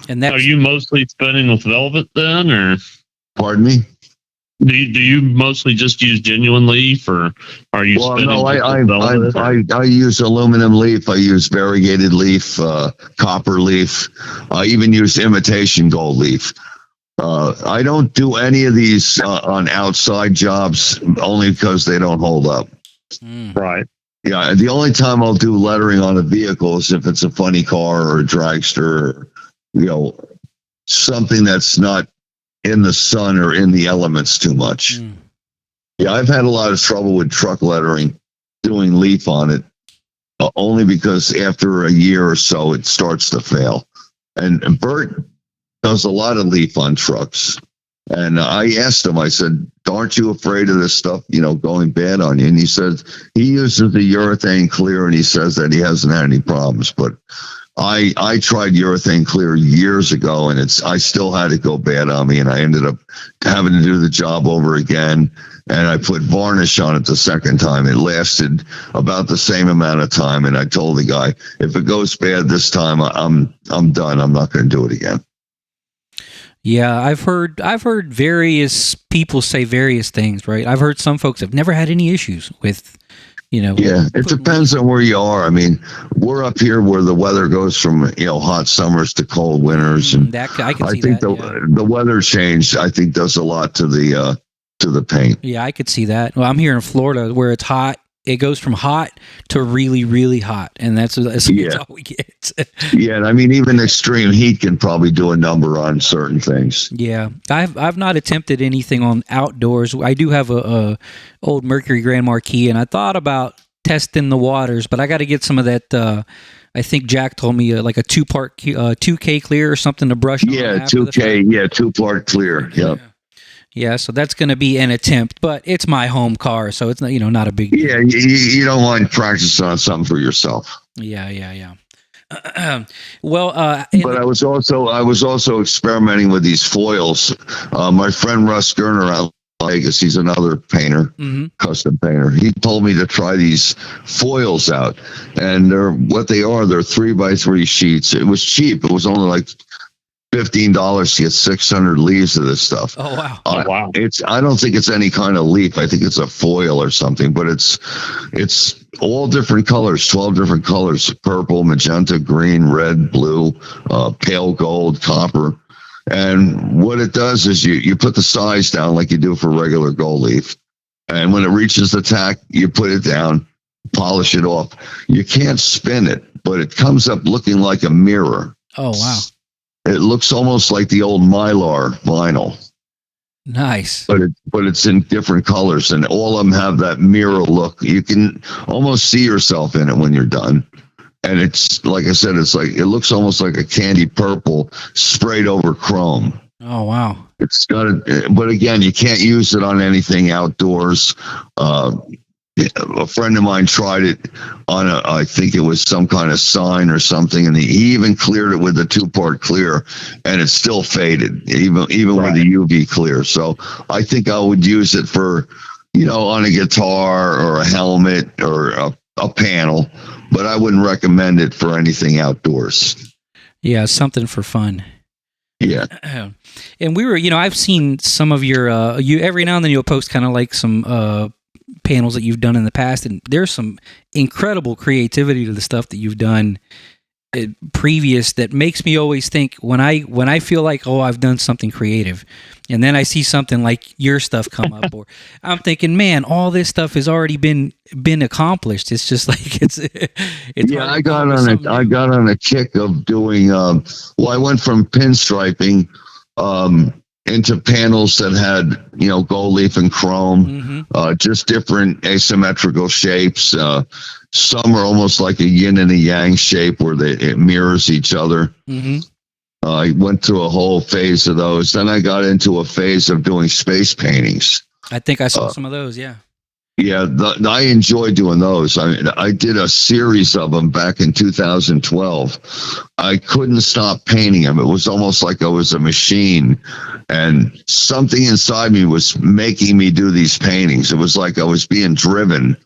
And that's, are you mostly spinning with velvet then, or? Pardon me? Do you mostly just use genuine leaf, or are you spinning? No, velvet? I use aluminum leaf. I use variegated leaf, copper leaf. I even use imitation gold leaf. I don't do any of these on outside jobs only because they don't hold up. Right. Yeah, the only time I'll do lettering on a vehicle is if it's a funny car or a dragster, or, something that's not in the sun or in the elements too much. Yeah, I've had a lot of trouble with truck lettering, doing leaf on it, only because after a year or so it starts to fail. And Bert does a lot of leaf on trucks. And I asked him, I said, aren't you afraid of this stuff, going bad on you? And he said he uses the urethane clear, and he says that he hasn't had any problems. But I tried urethane clear years ago, and I still had it go bad on me, and I ended up having to do the job over again. And I put varnish on it the second time. It lasted about the same amount of time, and I told the guy, if it goes bad this time, I'm done. I'm not going to do it again. Yeah, I've heard various people say various things, right? I've heard some folks have never had any issues with, Yeah, it depends on where you are. I mean, we're up here where the weather goes from, hot summers to cold winters. And I can see think that. The weather change, I think, does a lot to the paint. Yeah, I could see that. Well, I'm here in Florida where it's hot. It goes from hot to really, really hot, and that's all we get. Yeah, and I mean, even extreme heat can probably do a number on certain things. Yeah, I've not attempted anything on outdoors. I do have a old Mercury Grand Marquis, and I thought about testing the waters, but I got to get some of that. I think Jack told me like a 2K clear or something to brush. Yeah, 2K. Yeah, 2-part clear. Yep. Yeah, so that's going to be an attempt, but it's my home car, so it's not a big deal. Yeah, you don't want to practice on something for yourself. Yeah. Well, but I was also experimenting with these foils. My friend Russ Gerner out in Vegas, he's another painter, custom painter. He told me to try these foils out, and they're 3x3 sheets. It was cheap. It was only like $15 to get 600 leaves of this stuff. Oh wow! Wow! I don't think it's any kind of leaf. I think it's a foil or something. But it's all different colors, 12 different colors: purple, magenta, green, red, blue, pale gold, copper. And what it does is you put the size down like you do for regular gold leaf, and when it reaches the tack, you put it down, polish it off. You can't spin it, but it comes up looking like a mirror. Oh wow! It looks almost like the old Mylar vinyl. Nice. But it's in different colors, and all of them have that mirror look. You can almost see yourself in it when you're done. And it's, like I said, it looks almost like a candy purple sprayed over chrome. Oh, wow. But again, you can't use it on anything outdoors. A friend of mine tried it on I think it was some kind of sign or something, and he even cleared it with the 2-part clear, and it still faded, even with the UV clear. So I think I would use it for, on a guitar or a helmet or a panel, but I wouldn't recommend it for anything outdoors. Yeah, something for fun. Yeah. And we were, I've seen some of your, you every now and then you'll post kind of like some panels that you've done in the past, and there's some incredible creativity to the stuff that you've done. previous that makes me always think when I feel like, oh, I've done something creative, and then I see something like your stuff come up, or I'm thinking, man, all this stuff has already been accomplished. It's just like it's yeah. I got on a kick of doing. Well, I went from pinstriping into panels that had gold leaf and chrome, just different asymmetrical shapes. Some are almost like a yin and a yang shape where it mirrors each other. I went through a whole phase of those. Then I got into a phase of doing space paintings. I think I saw some of those. Yeah. Yeah, I enjoy doing those. I did a series of them back in 2012. I couldn't stop painting them. It was almost like I was a machine, and something inside me was making me do these paintings. It was like I was being driven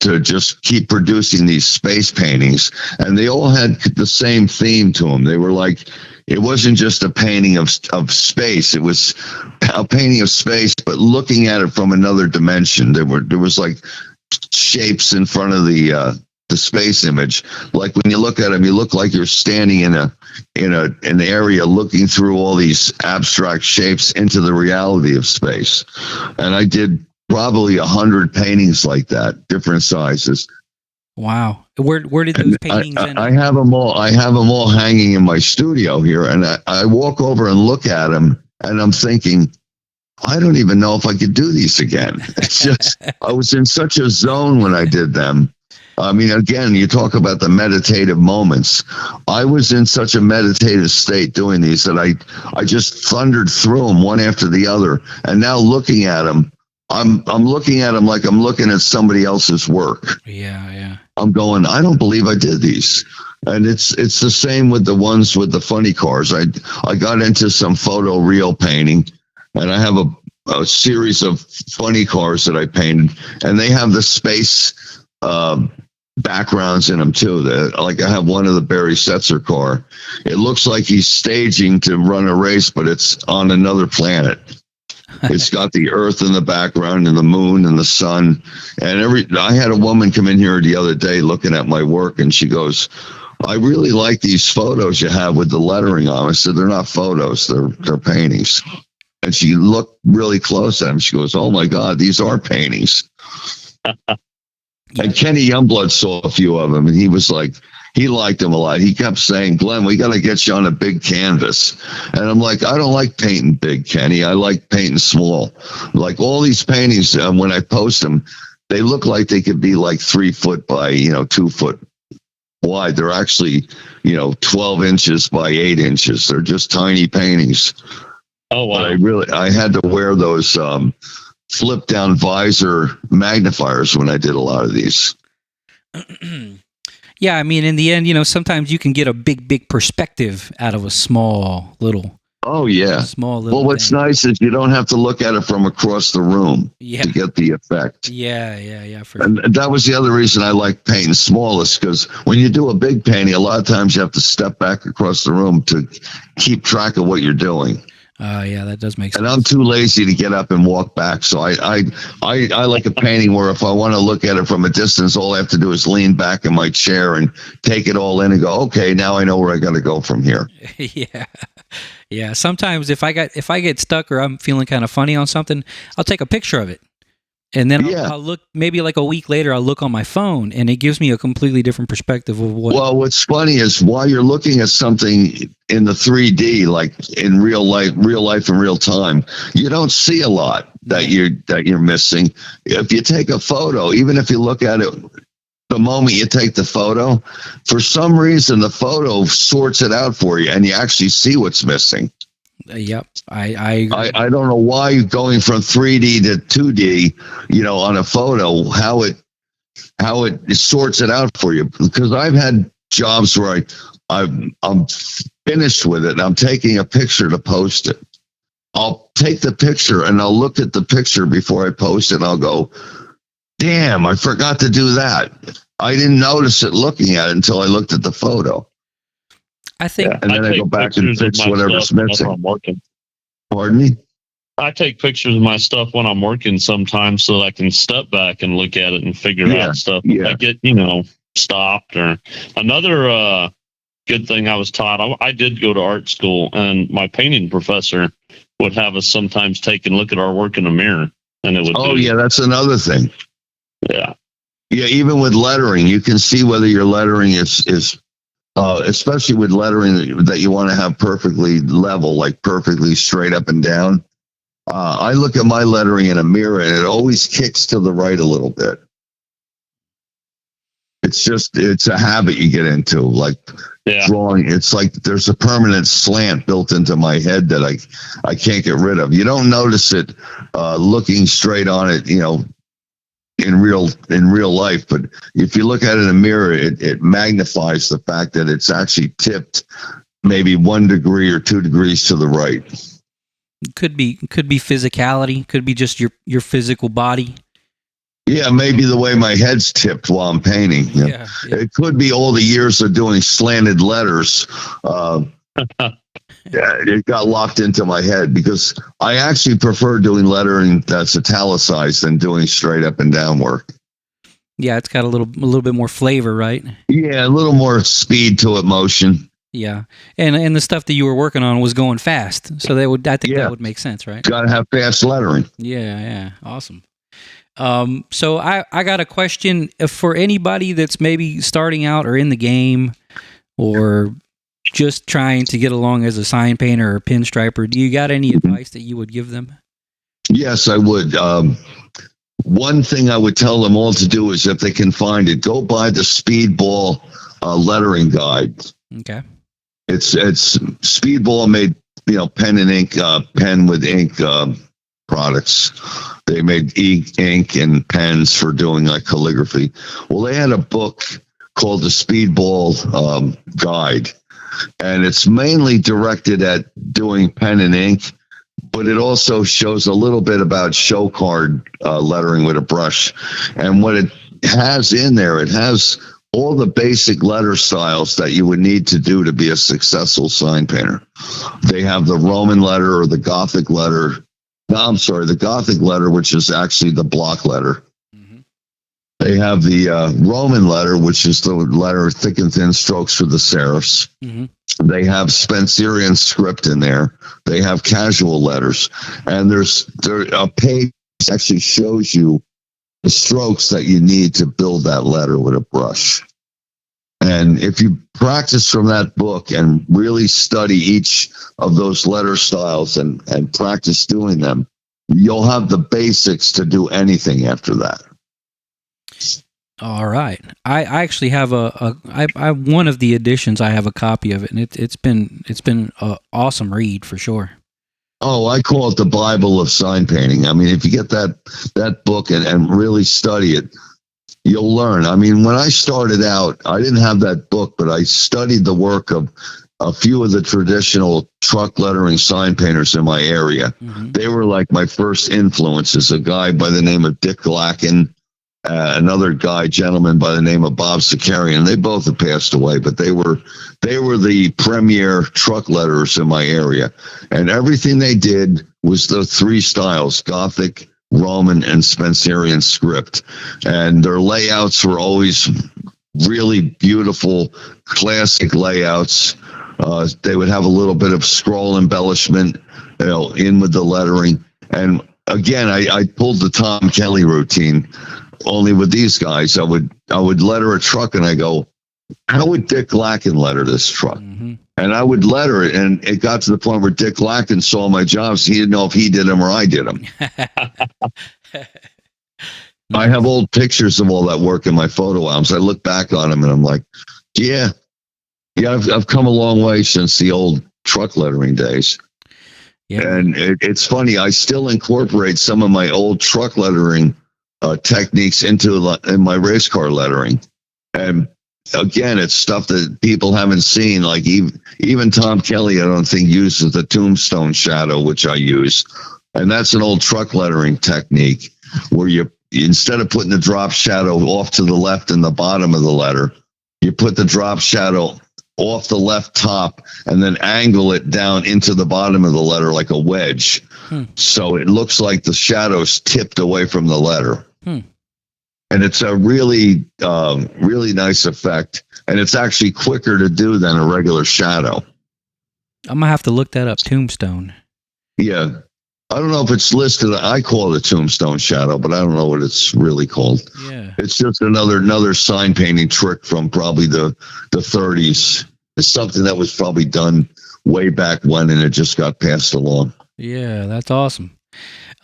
to just keep producing these space paintings, and they all had the same theme to them. They were like, it wasn't just a painting of space. It was a painting of space, but looking at it from another dimension. There was like shapes in front of the space image. Like when you look at them, you look like you're standing in an area looking through all these abstract shapes into the reality of space. And I did probably 100 paintings like that, different sizes. Wow. Where did those paintings end? I have them all. I have them all hanging in my studio here, and I walk over and look at them, and I'm thinking, I don't even know if I could do these again. It's just I was in such a zone when I did them. I mean, again, you talk about the meditative moments. I was in such a meditative state doing these that I just thundered through them one after the other, and now looking at them, I'm looking at them like I'm looking at somebody else's work. Yeah. I'm going, I don't believe I did these. And it's the same with the ones with the funny cars. I got into some photo real painting, and I have a series of funny cars that I painted, and they have the space backgrounds in them too. Like I have one of the Barry Setzer car. It looks like he's staging to run a race, but it's on another planet. It's got the earth in the background and the moon and the sun. And I had a woman come in here the other day looking at my work, and she goes, I really like these photos you have with the lettering on. I said, they're not photos, they're paintings. And she looked really close at them. She goes, oh my God, these are paintings. And Kenny Youngblood saw a few of them, and he was like, he liked them a lot. He kept saying, Glenn, we got to get you on a big canvas. And I'm like, I don't like painting big, Kenny. I like painting small. Like all these paintings, when I post them, they look like they could be like 3 foot by, 2 foot wide. They're actually, 12 inches by 8 inches. They're just tiny paintings. Oh, wow. But I had to wear those flip down visor magnifiers when I did a lot of these. Yeah, I mean, in the end, sometimes you can get a big perspective out of a small little. Oh yeah, small little. Well, what's nice is you don't have to look at it from across the room to get the effect. Yeah. And that was the other reason I like painting smallest, because when you do a big painting, a lot of times you have to step back across the room to keep track of what you're doing. Yeah, that does make sense. And I'm too lazy to get up and walk back. So I like a painting where if I want to look at it from a distance, all I have to do is lean back in my chair and take it all in and go, okay, now I know where I got to go from here. Yeah. Sometimes if I get stuck or I'm feeling kind of funny on something, I'll take a picture of it. And then I'll look, maybe like a week later, I'll look on my phone, and it gives me a completely different perspective of what. Well, what's funny is while you're looking at something in the 3D, like in real life in real time, you don't see a lot that you're missing. If you take a photo, even if you look at it the moment you take the photo, for some reason the photo sorts it out for you, and you actually see what's missing. Yep, I don't know why going from 3D to 2D, on a photo, how it sorts it out for you. Because I've had jobs where I'm finished with it, and I'm taking a picture to post it. I'll take the picture and I'll look at the picture before I post it, and I'll go, damn, I forgot to do that. I didn't notice it looking at it until I looked at the photo. I think, and then I go back and fix whatever's missing. I'm working. Pardon me? I take pictures of my stuff when I'm working sometimes, so that I can step back and look at it and figure out stuff. If I get, stopped or another good thing I was taught. I did go to art school, and my painting professor would have us sometimes take and look at our work in a mirror, and it would. Oh, yeah, that's another thing. Yeah. Yeah, even with lettering, you can see whether your lettering is especially with lettering that you want to have perfectly level, like perfectly straight up and down. I look at my lettering in a mirror, and it always kicks to the right a little bit. It's a habit you get into, like drawing. It's like there's a permanent slant built into my head that I can't get rid of. You don't notice it looking straight on it, in real life, but if you look at it in a mirror, it magnifies the fact that it's actually tipped maybe 1 degree or 2 degrees to the right. Could be physicality, could be just your physical body. Yeah, maybe the way my head's tipped while I'm painting. Yeah. It could be all the years of doing slanted letters. It got locked into my head, because I actually prefer doing lettering that's italicized than doing straight up and down work. Yeah, it's got a little bit more flavor, right? Yeah, a little more speed to it, motion. Yeah, and the stuff that you were working on was going fast, so that would make sense, right? Got to have fast lettering. Yeah, awesome. So I got a question for anybody that's maybe starting out or in the game, or just trying to get along as a sign painter or pinstriper. Do you got any advice that you would give them? Yes, I would. One thing I would tell them all to do is, if they can find it, go buy the Speedball lettering guide. Okay. It's Speedball made, pen and ink, pen with ink products. They made ink and pens for doing like calligraphy. Well, they had a book called the Speedball guide, and it's mainly directed at doing pen and ink, but it also shows a little bit about show card lettering with a brush. And what it has in there, it has all the basic letter styles that you would need to do to be a successful sign painter. They have the Roman letter, or the Gothic letter. No, I'm sorry, the Gothic letter, which is actually the block letter. Mm-hmm. They have the Roman letter, which is the letter thick and thin strokes for the serifs. Mm-hmm. They have Spencerian script in there. They have casual letters. And there's a page that actually shows you the strokes that you need to build that letter with a brush. And if you practice from that book and really study each of those letter styles and practice doing them, you'll have the basics to do anything after that. All right. I actually have I one of the editions. I have a copy of it, and it's been an awesome read for sure. Oh, I call it the Bible of sign painting. I mean, if you get that book and really study it, you'll learn. I mean, when I started out, I didn't have that book, but I studied the work of a few of the traditional truck lettering sign painters in my area. Mm-hmm. They were like my first influences. A guy by the name of Dick Glacken, another gentleman by the name of Bob Zakarian. They both have passed away, but they were the premier truck letterers in my area. And everything they did was the three styles: Gothic, Roman, and Spencerian script. And their layouts were always really beautiful, classic layouts. They would have a little bit of scroll embellishment, in with the lettering. And again, I pulled the Tom Kelly routine. Only with these guys, I would letter a truck, and I go, how would Dick Glacken letter this truck? Mm-hmm. And I would letter it, and it got to the point where Dick Glacken saw my jobs. He didn't know if he did them or I did them. I have old pictures of all that work in my photo albums. I look back on them, and I'm like, yeah, I've come a long way since the old truck lettering days. Yeah. And it's funny, I still incorporate some of my old truck lettering techniques in my race car lettering. And again, it's stuff that people haven't seen. Like even Tom Kelly, I don't think, uses the tombstone shadow, which I use. And that's an old truck lettering technique where you instead of putting the drop shadow off to the left in the bottom of the letter, you put the drop shadow off the left top and then angle it down into the bottom of the letter like a wedge. So it looks like the shadow's tipped away from the letter. And and it's a really, really nice effect. And it's actually quicker to do than a regular shadow. I'm gonna have to look that up. Tombstone. Yeah. I don't know if it's listed. I call it a tombstone shadow, but I don't know what it's really called. Yeah. It's just another sign painting trick from probably the 30s. It's something that was probably done way back when, and it just got passed along. Yeah, that's awesome.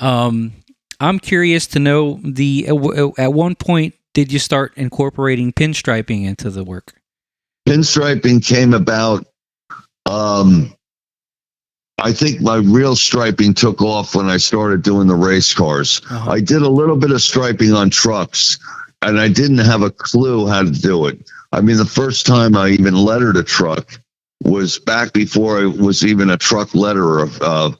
I'm curious to know at one point, did you start incorporating pinstriping into the work? Pinstriping came about. I think my real striping took off when I started doing the race cars. Uh-huh. I did a little bit of striping on trucks, and I didn't have a clue how to do it. I mean, the first time I even lettered a truck was back before I was even a truck letterer. A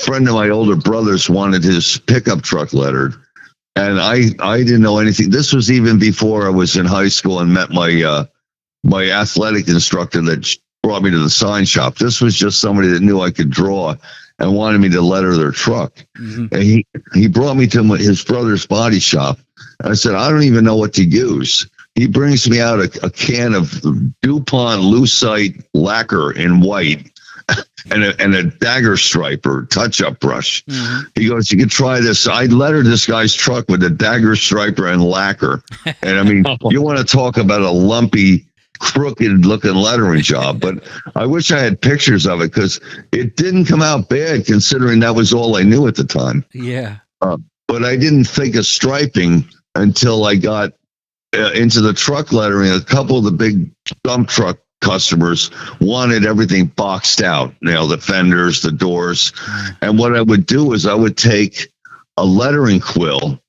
friend of my older brother's wanted his pickup truck lettered, and I didn't know anything. This was even before I was in high school and met my my athletic instructor that brought me to the sign shop. This was just somebody that knew I could draw and wanted me to letter their truck. Mm-hmm. And he brought me to his brother's body shop. And I said, I don't even know what to use. He brings me out a can of DuPont Lucite lacquer in white and a dagger striper touch-up brush. Mm-hmm. He goes, you can try this. I lettered this guy's truck with a dagger striper and lacquer. And I mean, you want to talk about a lumpy, crooked looking lettering job, but I wish I had pictures of it because it didn't come out bad considering that was all I knew at the time. Yeah. But I didn't think of striping until I got into the truck lettering. A couple of the big dump truck customers wanted everything boxed out, you know, the fenders, the doors. And what I would do is I would take a lettering quill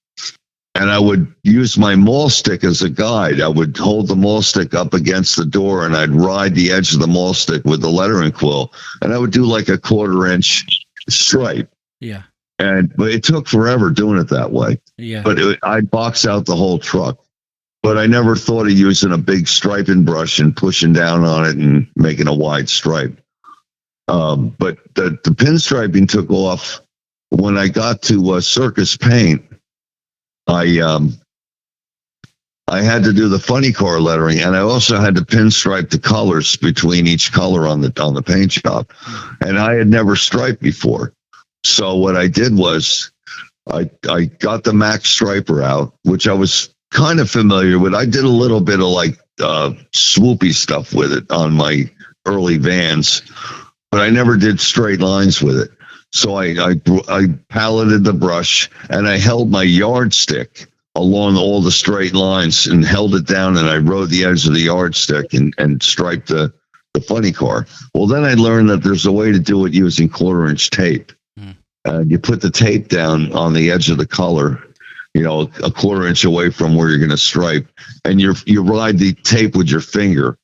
and I would use my maul stick as a guide. I would hold the maul stick up against the door and I'd ride the edge of the maul stick with the lettering quill. And I would do like a 1/4 inch stripe. Yeah. But it took forever doing it that way. Yeah. But I'd box out the whole truck. But I never thought of using a big striping brush and pushing down on it and making a wide stripe. But the pinstriping took off when I got to Circus Paint. I had to do the funny car lettering, and I also had to pinstripe the colors between each color on the paint job. And I had never striped before. So what I did was I got the Max striper out, which I was kind of familiar with. I did a little bit of like swoopy stuff with it on my early vans, but I never did straight lines with it. So I paletted the brush and I held my yardstick along all the straight lines and held it down, and I rode the edge of the yardstick and striped the funny car. Well, then I learned that there's a way to do it using 1/4 inch tape. You put the tape down on the edge of the color, you know, a 1/4 inch away from where you're going to stripe, and you ride the tape with your finger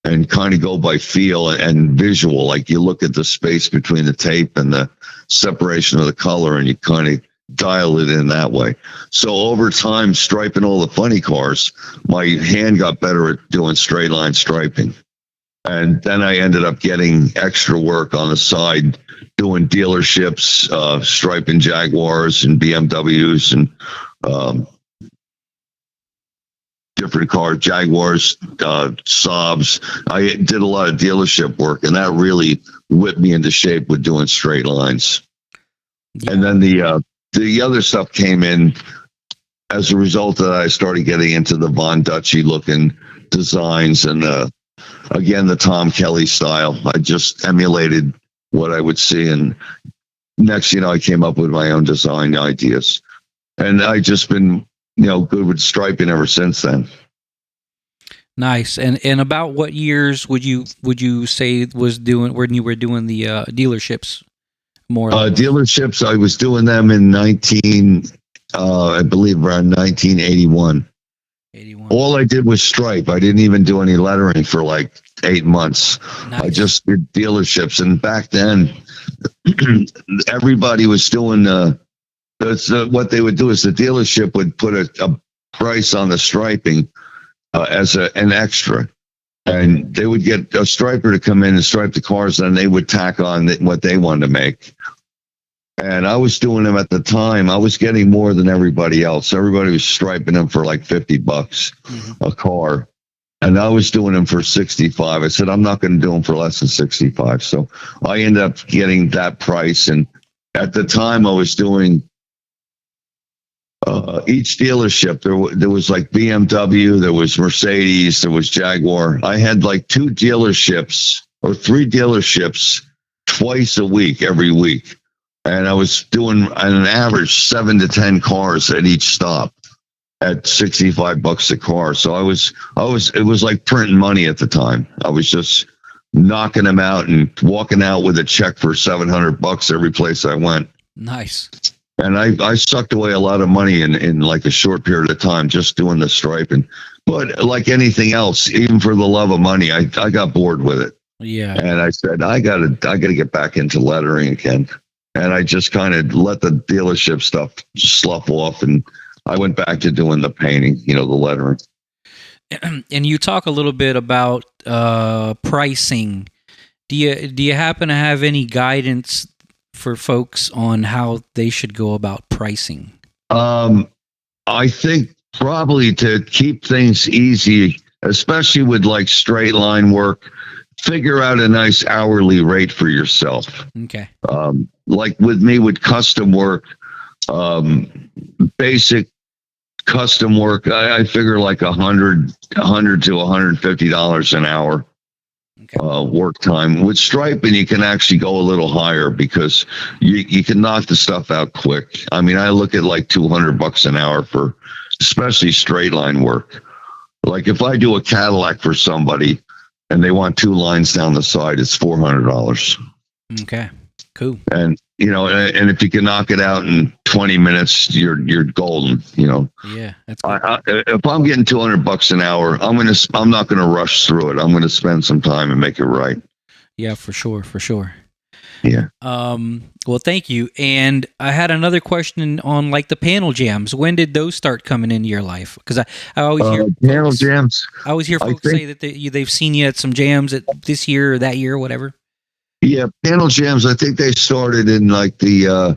and kind of go by feel and visual. Like you look at the space between the tape and the separation of the color, and you kind of dial it in that way. So over time, striping all the funny cars, my hand got better at doing straight line striping. And then I ended up getting extra work on the side, doing dealerships, striping Jaguars and BMWs and different cars, Jaguars, Saabs. I did a lot of dealership work, and that really whipped me into shape with doing straight lines. Yeah. And then the other stuff came in as a result that I started getting into the Von Dutchy looking designs and again the Tom Kelly style. I just emulated what I would see, and next, you know, I came up with my own design ideas, and I just been, you know, good with striping ever since then. Nice. And about what years would you say was doing when you were doing the dealerships? More dealerships, I was doing them in I believe around 1981. 81. All I did was stripe. I didn't even do any lettering for like 8 months. Nice. I just did dealerships, and back then everybody was doing what they would do is the dealership would put a price on the striping as an extra, and they would get a striper to come in and stripe the cars, and they would tack on what they wanted to make. And I was doing them at the time. I was getting more than everybody else. Everybody was striping them for like $50 a car. And I was doing them for 65. I said, I'm not going to do them for less than 65. So I ended up getting that price. And at the time I was doing each dealership, there was like BMW, there was Mercedes, there was Jaguar. I had like 2 dealerships or 3 dealerships twice a week, every week. And I was doing an average 7 to 10 cars at each stop at $65 a car. So it was like printing money at the time. I was just knocking them out and walking out with a check for $700 every place I went. Nice. And I sucked away a lot of money in like a short period of time just doing the striping. But like anything else, even for the love of money, I got bored with it. Yeah. And I said, I gotta get back into lettering again. And I just kind of let the dealership stuff slough off, and I went back to doing the painting, the lettering. And you talk a little bit about pricing. Do you happen to have any guidance for folks on how they should go about pricing? I think probably to keep things easy, especially with like straight line work, figure out a nice hourly rate for yourself. Okay. Like with me with custom work, basic custom work, I figure like $100 to $150 an hour. Okay. Work time. With striping, you can actually go a little higher because you can knock the stuff out quick. I mean, I look at like $200 an hour for especially straight line work. Like if I do a Cadillac for somebody and they want 2 lines down the side, it's $400. Okay, cool. And and if you can knock it out in 20 minutes, you're golden. Yeah, that's good. If I'm getting $200 an hour, I'm not gonna rush through it. I'm gonna spend some time and make it right. Yeah, for sure. Yeah. Well, thank you. And I had another question on like the panel jams. When did those start coming into your life? Because I always hear panel jams. I always hear folks say that they've seen you at some jams at this year or that year or whatever. Yeah, panel jams. I think they started in like I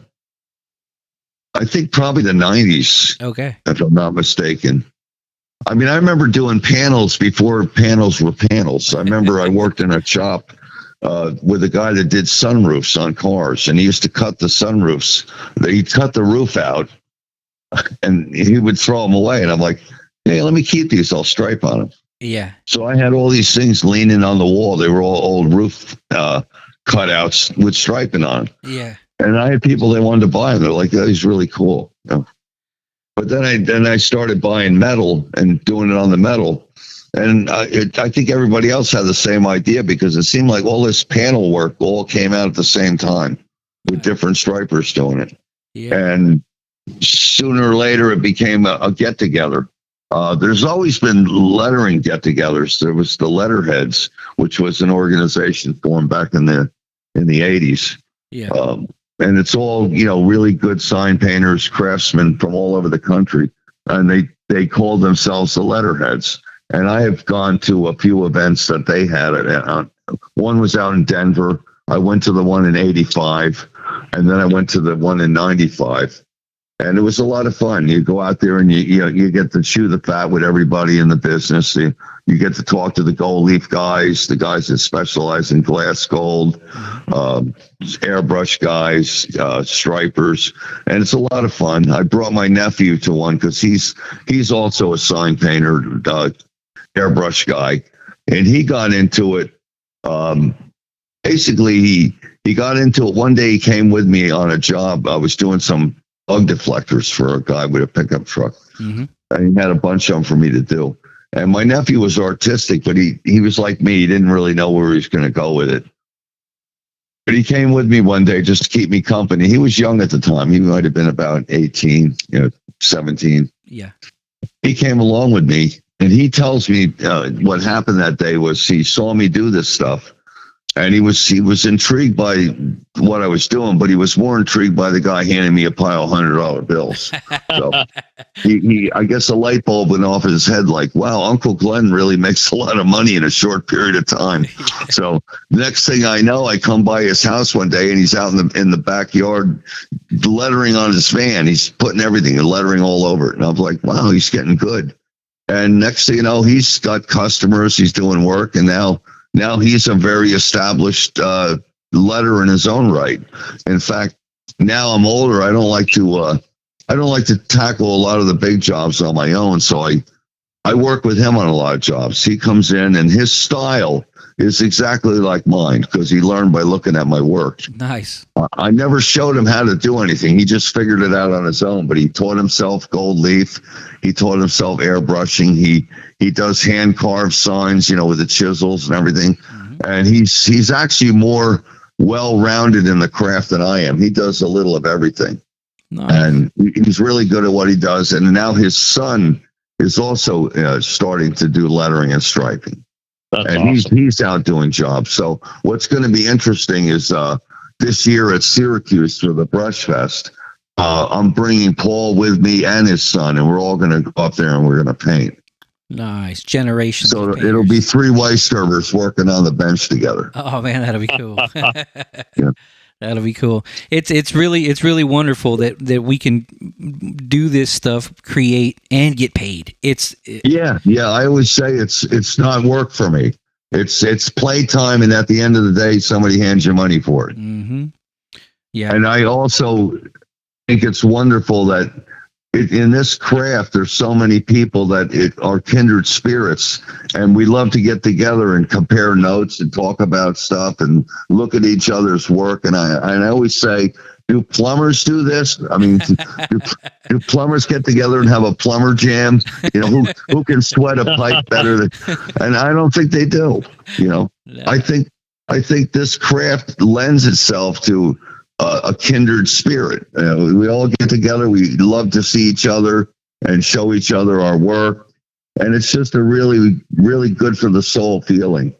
think probably the 90s. Okay. If I'm not mistaken. I mean, I remember doing panels before panels were panels. I remember I worked in a shop with a guy that did sunroofs on cars, and he used to cut the sunroofs. He'd cut the roof out, and he would throw them away. And I'm like, hey, let me keep these. I'll stripe on them. Yeah. So I had all these things leaning on the wall. They were all old roof cutouts with striping on them. Yeah. And I had people that wanted to buy them. They're like, that is really cool. But then I started buying metal and doing it on the metal. And I think everybody else had the same idea because it seemed like all this panel work all came out at the same time with different stripers doing it. Yeah. And sooner or later, it became a get-together. There's always been lettering get-togethers. There was the Letterheads, which was an organization formed back in the 80s. Yeah. And it's all, really good sign painters, craftsmen from all over the country. And they called themselves the Letterheads. And I have gone to a few events that they had. One was out in Denver. I went to the one in 85. And then I went to the one in 95. And it was a lot of fun. You go out there and you get to chew the fat with everybody in the business. You get to talk to the gold leaf guys, the guys that specialize in glass gold, airbrush guys, stripers, and it's a lot of fun. I brought my nephew to one because he's also a sign painter, airbrush guy, and he got into it. Basically, he got into it one day. He came with me on a job. I was doing some bug deflectors for a guy with a pickup truck, and he had a bunch of them for me to do. And my nephew was artistic, but he was like me. He didn't really know where he was going to go with it. But he came with me one day just to keep me company. He was young at the time. He might have been about 18, 17. Yeah. He came along with me, and he tells me what happened that day was he saw me do this stuff. And he was intrigued by what I was doing, but he was more intrigued by the guy handing me a pile of $100 bills. So he I guess a light bulb went off in his head, like, wow, Uncle Glen really makes a lot of money in a short period of time. So next thing I know, I come by his house one day and he's out in the backyard lettering on his van. He's putting everything and lettering all over it. And I'm like, wow, he's getting good. And next thing you know, he's got customers, he's doing work, and now he's a very established letterer in his own right. In fact, now I'm older. I don't like to tackle a lot of the big jobs on my own. So I work with him on a lot of jobs. He comes in and his style is exactly like mine because he learned by looking at my work. Nice. I never showed him how to do anything. He just figured it out on his own, but he taught himself gold leaf. He taught himself airbrushing. He does hand carved signs, with the chisels and everything. Mm-hmm. And he's actually more well-rounded in the craft than I am. He does a little of everything. Nice. And he's really good at what he does. And now his son is also starting to do lettering and striping. That's and awesome. He's out doing jobs. So what's going to be interesting is this year at Syracuse for the Brush Fest, I'm bringing Paul with me and his son, and we're all going to go up there and we're going to paint. Nice. Generations. So it'll be 3 Weisgerbers working on the bench together. Oh man, that'll be cool. Yeah. That'll be cool. It's really wonderful that we can do this stuff, create and get paid. Yeah. I always say it's not work for me. It's playtime, and at the end of the day, somebody hands you money for it. Mm-hmm. Yeah. And I also think it's wonderful that in this craft, there's so many people that are kindred spirits, and we love to get together and compare notes and talk about stuff and look at each other's work. And I always say, do plumbers do this? I mean, do plumbers get together and have a plumber jam? Who can sweat a pipe better and I don't think they do. No. I think this craft lends itself to a kindred spirit. We all get together. We love to see each other and show each other our work. And it's just a really, really good for the soul feeling.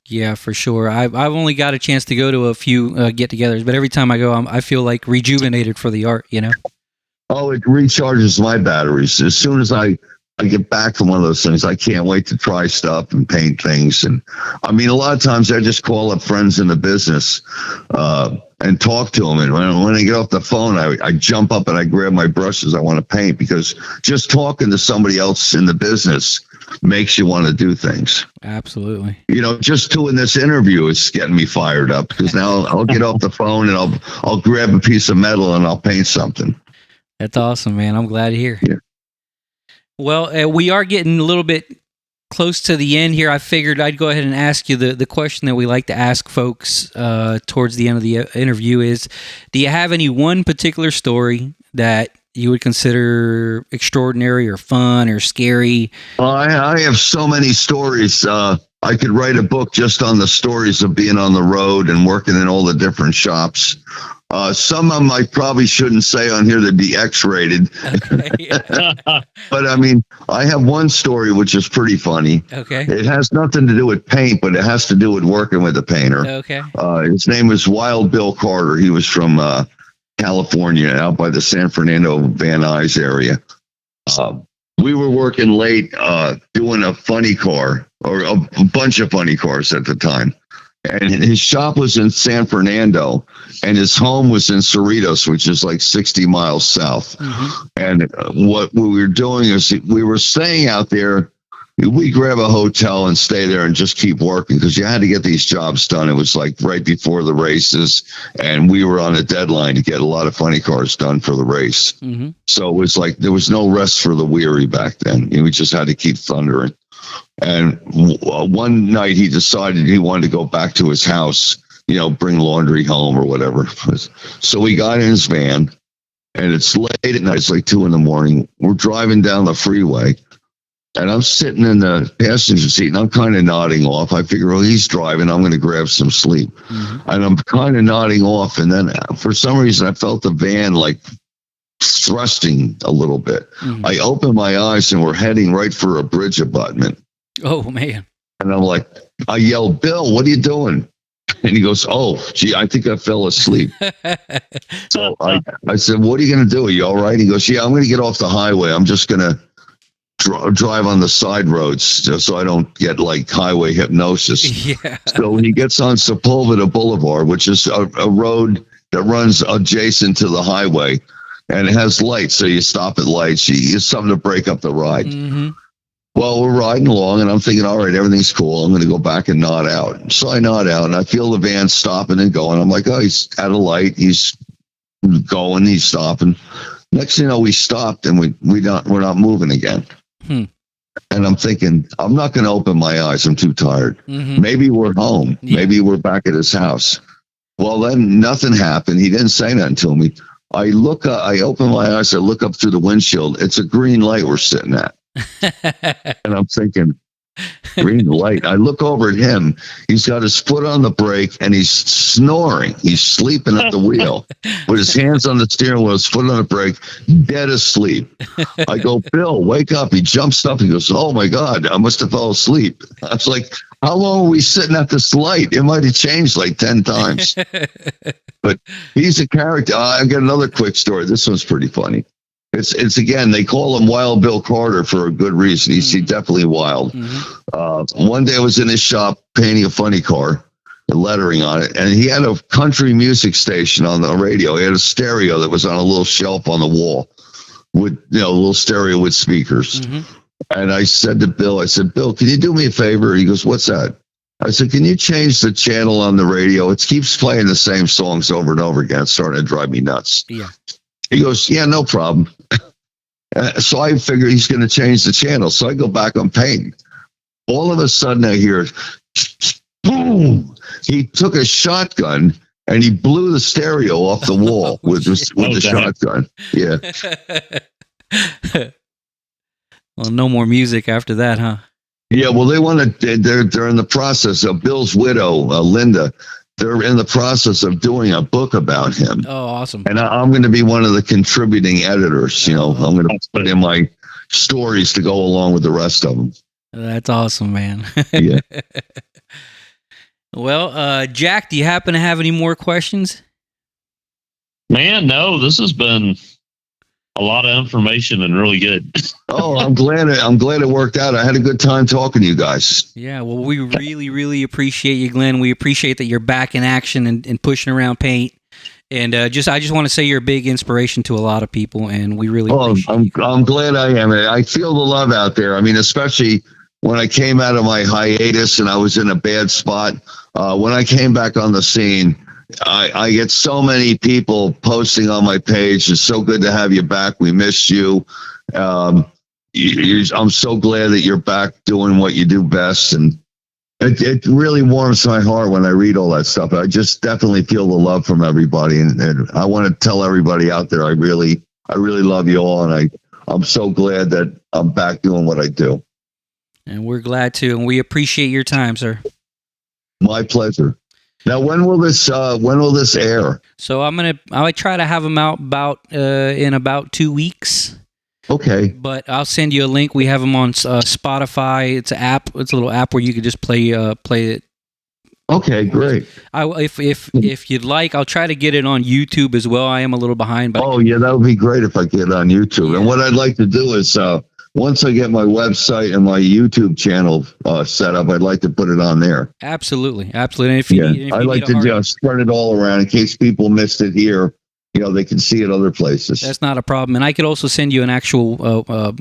Yeah, for sure. I've only got a chance to go to a few get-togethers, but every time I go, I feel like rejuvenated for the art, Oh, it recharges my batteries. As soon as I get back from one of those things, I can't wait to try stuff and paint things. And I mean, a lot of times I just call up friends in the business and talk to them. And when I get off the phone, I jump up and I grab my brushes I want to paint, because just talking to somebody else in the business makes you want to do things. Absolutely. Just doing this interview is getting me fired up, because now I'll get off the phone and I'll grab a piece of metal and I'll paint something. That's awesome, man. I'm glad to hear. Yeah. Well, we are getting a little bit close to the end here. I figured I'd go ahead and ask you the question that we like to ask folks towards the end of the interview is, do you have any one particular story that you would consider extraordinary or fun or scary? I have so many stories. I could write a book just on the stories of being on the road and working in all the different shops. Some of them I probably shouldn't say on here. They'd be X-rated. Okay. But I mean, I have one story which is pretty funny. Okay. It has nothing to do with paint, but it has to do with working with a painter. Okay. His name was Wild Bill Carter. He was from California, out by the San Fernando Van Nuys area. We were working late doing a funny car, or a bunch of funny cars at the time. And his shop was in San Fernando, and his home was in Cerritos, which is like 60 miles south. Mm-hmm. And what we were doing is we were staying out there. We grab a hotel and stay there and just keep working, because you had to get these jobs done. It was like right before the races, and we were on a deadline to get a lot of funny cars done for the race. Mm-hmm. So it was like there was no rest for the weary back then. We just had to keep thundering. And one night he decided he wanted to go back to his house, bring laundry home or whatever. So we got in his van, and it's late at night. It's like 2 a.m. We're driving down the freeway, and I'm sitting in the passenger seat, and I'm kind of nodding off. I figure, he's driving. I'm going to grab some sleep. Mm-hmm. And I'm kind of nodding off. And then for some reason, I felt the van like thrusting a little bit. Mm-hmm. I opened my eyes, and we're heading right for a bridge abutment. Oh, man. And I'm like, I yell, Bill, what are you doing? And he goes, oh, gee, I think I fell asleep. So I said, what are you going to do? Are you all right? He goes, yeah, I'm going to get off the highway. I'm just going to drive on the side roads just so I don't get like highway hypnosis. Yeah. So he gets on Sepulveda Boulevard, which is a road that runs adjacent to the highway, and it has lights. So you stop at lights. It's something to break up the ride. Mm-hmm. Well, we're riding along, and I'm thinking, all right, everything's cool. I'm going to go back and nod out. So I nod out, and I feel the van stopping and going. I'm like, oh, he's at a light. He's going. He's stopping. Next thing you know, we stopped, and we're not moving again. And I'm thinking, I'm not going to open my eyes. I'm too tired. Mm-hmm. Maybe we're home. Yeah. Maybe we're back at his house. Well, then nothing happened. He didn't say nothing to me. I open my eyes. I look up through the windshield. It's a green light we're sitting at. And I'm thinking, green light. I look over at him. He's got his foot on the brake and he's snoring. He's sleeping at the wheel with his hands on the steering wheel, his foot on the brake, dead asleep. I go, Bill, wake up. He jumps up. He goes, oh my God, I must have fell asleep. I was like, how long are we sitting at this light? It might have changed like 10 times. But he's a character. I got another quick story. This one's pretty funny. It's again, they call him Wild Bill Carter for a good reason. He's definitely wild. One day I was in his shop painting a funny car, the lettering on it, and he had a country music station on the radio. He had a stereo that was on a little shelf on the wall with, a little stereo with speakers. And I said to Bill, Bill, can you do me a favor? He goes, what's that? I said, can you change the channel on the radio? It keeps playing the same songs over and over again. It's starting to drive me nuts. Yeah. He goes, yeah, no problem. So I figure he's going to change the channel. So I go back on painting. All of a sudden I hear, boom. He took a shotgun and he blew the stereo off the wall with the shotgun. Yeah. Well, no more music after that, huh? Yeah, well, they're in the process of Bill's widow, Linda. They're in the process of doing a book about him. Oh, awesome. And I'm going to be one of the contributing editors. I'm going to put in my stories to go along with the rest of them. That's awesome, man. Yeah. Well, Jack, do you happen to have any more questions? Man, no, this has been a lot of information and really good. Oh, I'm glad it worked out. I had a good time talking to you guys. Yeah, well, we really, really appreciate you, Glenn. We appreciate that you're back in action and pushing around paint. And I just want to say you're a big inspiration to a lot of people, and we really appreciate you. I'm glad I am. I feel the love out there. I mean, especially when I came out of my hiatus and I was in a bad spot. When I came back on the scene, I get so many people posting on my page. It's so good to have you back. We missed you. I'm so glad that you're back doing what you do best. And it really warms my heart when I read all that stuff. I just definitely feel the love from everybody. And I want to tell everybody out there, I really love you all. And I'm so glad that I'm back doing what I do. And we're glad to, and we appreciate your time, sir. My pleasure. Now, when will this air? So I'll try to have them out in about 2 weeks. Okay. But I'll send you a link. We have them on Spotify. It's an app. It's a little app where you can just play it. Okay, great. If you'd like, I'll try to get it on YouTube as well. I am a little behind, but yeah, that would be great if I get it on YouTube. Yeah. And what I'd like to do is once I get my website and my YouTube channel set up, I'd like to put it on there. Absolutely. And if you need, I'd like to just spread it all around in case people missed it here. They can see it other places. That's not a problem. And I could also send you an actual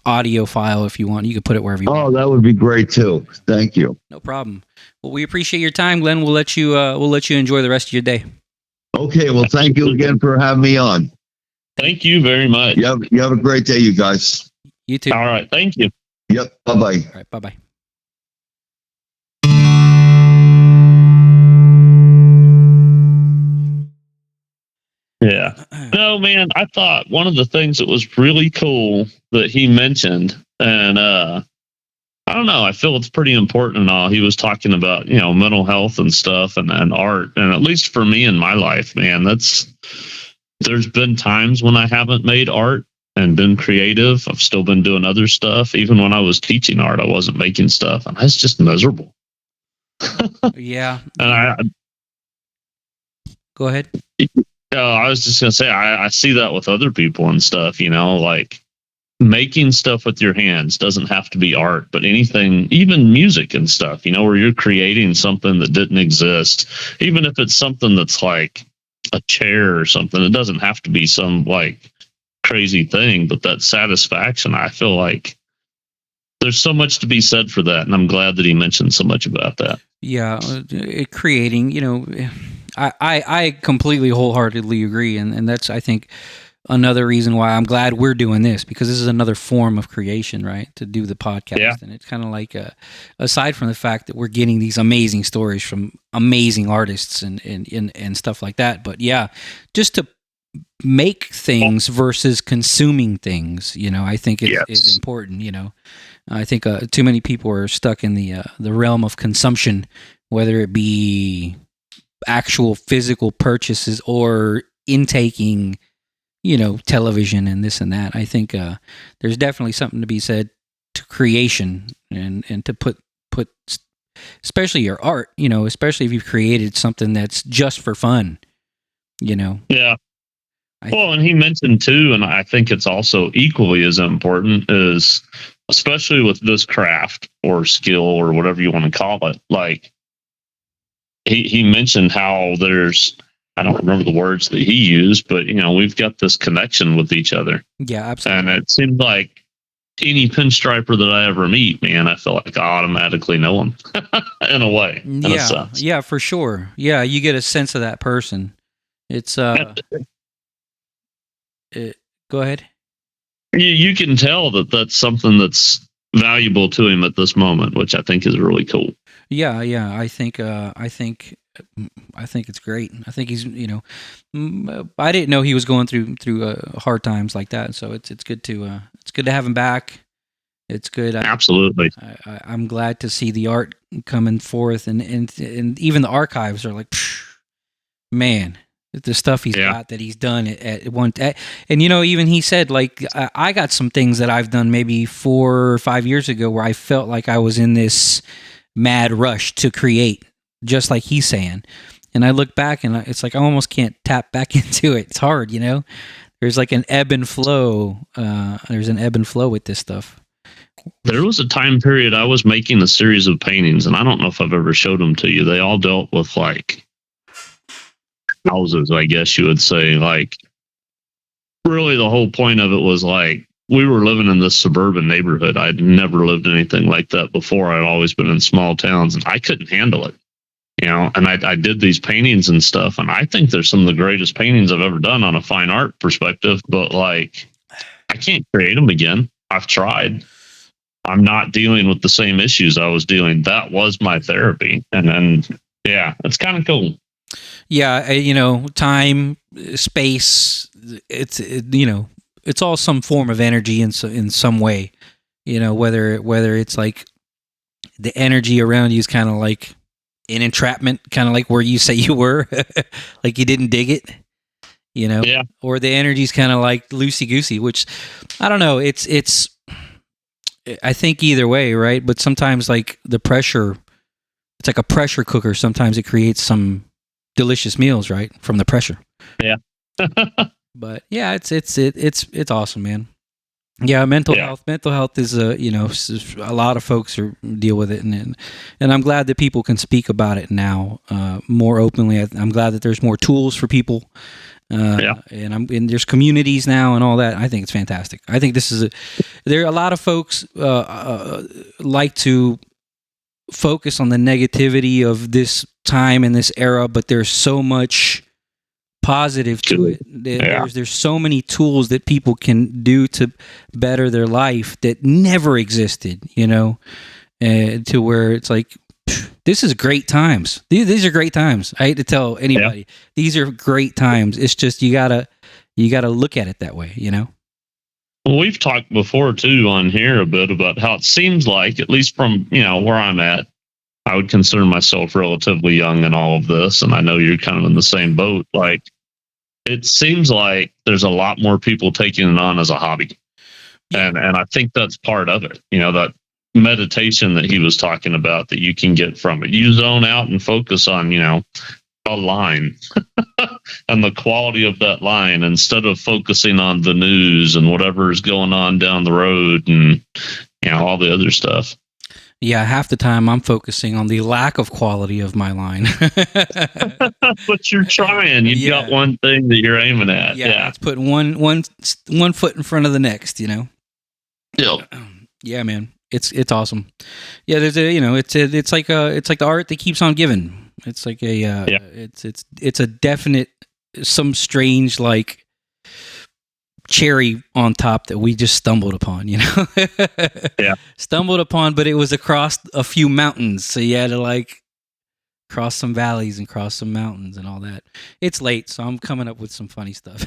audio file if you want. You could put it wherever you want. Oh, that would be great too. Thank you. No problem. Well, we appreciate your time, Glenn. We'll let you enjoy the rest of your day. Okay. Well, thank you again for having me on. Thank you very much. You have a great day, you guys. You too. All right. Thank you. Yep. Bye-bye. All right. Bye-bye. Yeah. No, man, I thought one of the things that was really cool that he mentioned, and I don't know, I feel it's pretty important and all. He was talking about, mental health and stuff and art. And at least for me in my life, man, there's been times when I haven't made art. and been creative. I've still been doing other stuff. Even when I was teaching art, I wasn't making stuff, and I was just miserable. Yeah. And Go ahead. I was just gonna say, I see that with other people and stuff. Like making stuff with your hands doesn't have to be art, but anything, even music and stuff. Where you're creating something that didn't exist, even if it's something that's like a chair or something. It doesn't have to be some like crazy thing, but that satisfaction, I feel like there's so much to be said for that, and I'm glad that he mentioned so much about that. Yeah, creating, I completely wholeheartedly agree, and that's, I think, another reason why I'm glad we're doing this, because this is another form of creation, right? To do the podcast. Yeah. And it's kind of like, aside from the fact that we're getting these amazing stories from amazing artists and stuff like that, but yeah, just to make things versus consuming things, I think is important. I think too many people are stuck in the realm of consumption, whether it be actual physical purchases or intaking, television and this and that. I think there's definitely something to be said to creation and to put especially your art, especially if you've created something that's just for fun, Yeah. And he mentioned too, and I think it's also equally as important, is especially with this craft or skill or whatever you want to call it. Like he mentioned how there's, I don't remember the words that he used, but we've got this connection with each other. Yeah, absolutely. And it seemed like any pinstriper that I ever meet, man, I feel like I automatically know him in a way. Yeah, for sure. Yeah, you get a sense of that person. It's go ahead. You can tell that that's something that's valuable to him at this moment, which I think is really cool. Yeah. I think it's great. I think he's, I didn't know he was going through hard times like that. So it's good to have him back. It's good. Absolutely. I'm glad to see the art coming forth, and even the archives are like, man, the stuff he's got that he's done at one. And even he said, like, I got some things that I've done maybe 4 or 5 years ago where I felt like I was in this mad rush to create, just like he's saying. And I look back and it's like I almost can't tap back into it. It's hard, There's like an ebb and flow. There's an ebb and flow with this stuff. There was a time period I was making a series of paintings, and I don't know if I've ever showed them to you. They all dealt with like houses, I guess you would say. Like, really the whole point of it was like we were living in this suburban neighborhood. I'd never lived anything like that before. I'd always been in small towns, and I couldn't handle it. And I did these paintings and stuff, and I think they're some of the greatest paintings I've ever done on a fine art perspective, but like I can't create them again. I've tried. I'm not dealing with the same issues I was dealing. That was my therapy. And then, yeah, it's kind of cool. Yeah, time, space, it's all some form of energy in some way. Whether it's like the energy around you is kind of like an entrapment, kind of like where you say you were, like you didn't dig it, Yeah. Or the energy's kind of like loosey-goosey, which I don't know. It's I think either way, right? But sometimes like the pressure, it's like a pressure cooker. Sometimes it creates some delicious meals, right? From the pressure. Yeah. But yeah, it's awesome, man. Yeah, mental health is a lot of folks deal with it, and I'm glad that people can speak about it now more openly. I'm glad that there's more tools for people, and there's communities now and all that. I think it's fantastic. I think there are a lot of folks like to focus on the negativity of this time and this era, but there's so much positive to it. There's so many tools that people can do to better their life that never existed, to where it's like, this is great times. These are great times. I hate to tell anybody, these are great times. It's just you gotta look at it that way, Well, we've talked before too on here a bit about how it seems like, at least from where I'm at, I would consider myself relatively young in all of this, and I know you're kind of in the same boat. Like, it seems like there's a lot more people taking it on as a hobby. Yeah. And I think that's part of it. That meditation that he was talking about that you can get from it. You zone out and focus on, a line and the quality of that line instead of focusing on the news and whatever is going on down the road and all the other stuff. Yeah, half the time I'm focusing on the lack of quality of my line. But you're trying. You've got one thing that you're aiming at. Yeah. It's putting one foot in front of the next, Yep. Yeah, man. It's awesome. Yeah, there's it's like the art that keeps on giving. It's like it's a definite, some strange like cherry on top that we just stumbled upon, Yeah. Stumbled upon, but it was across a few mountains, so you had to like cross some valleys and cross some mountains and all that. It's late, so I'm coming up with some funny stuff.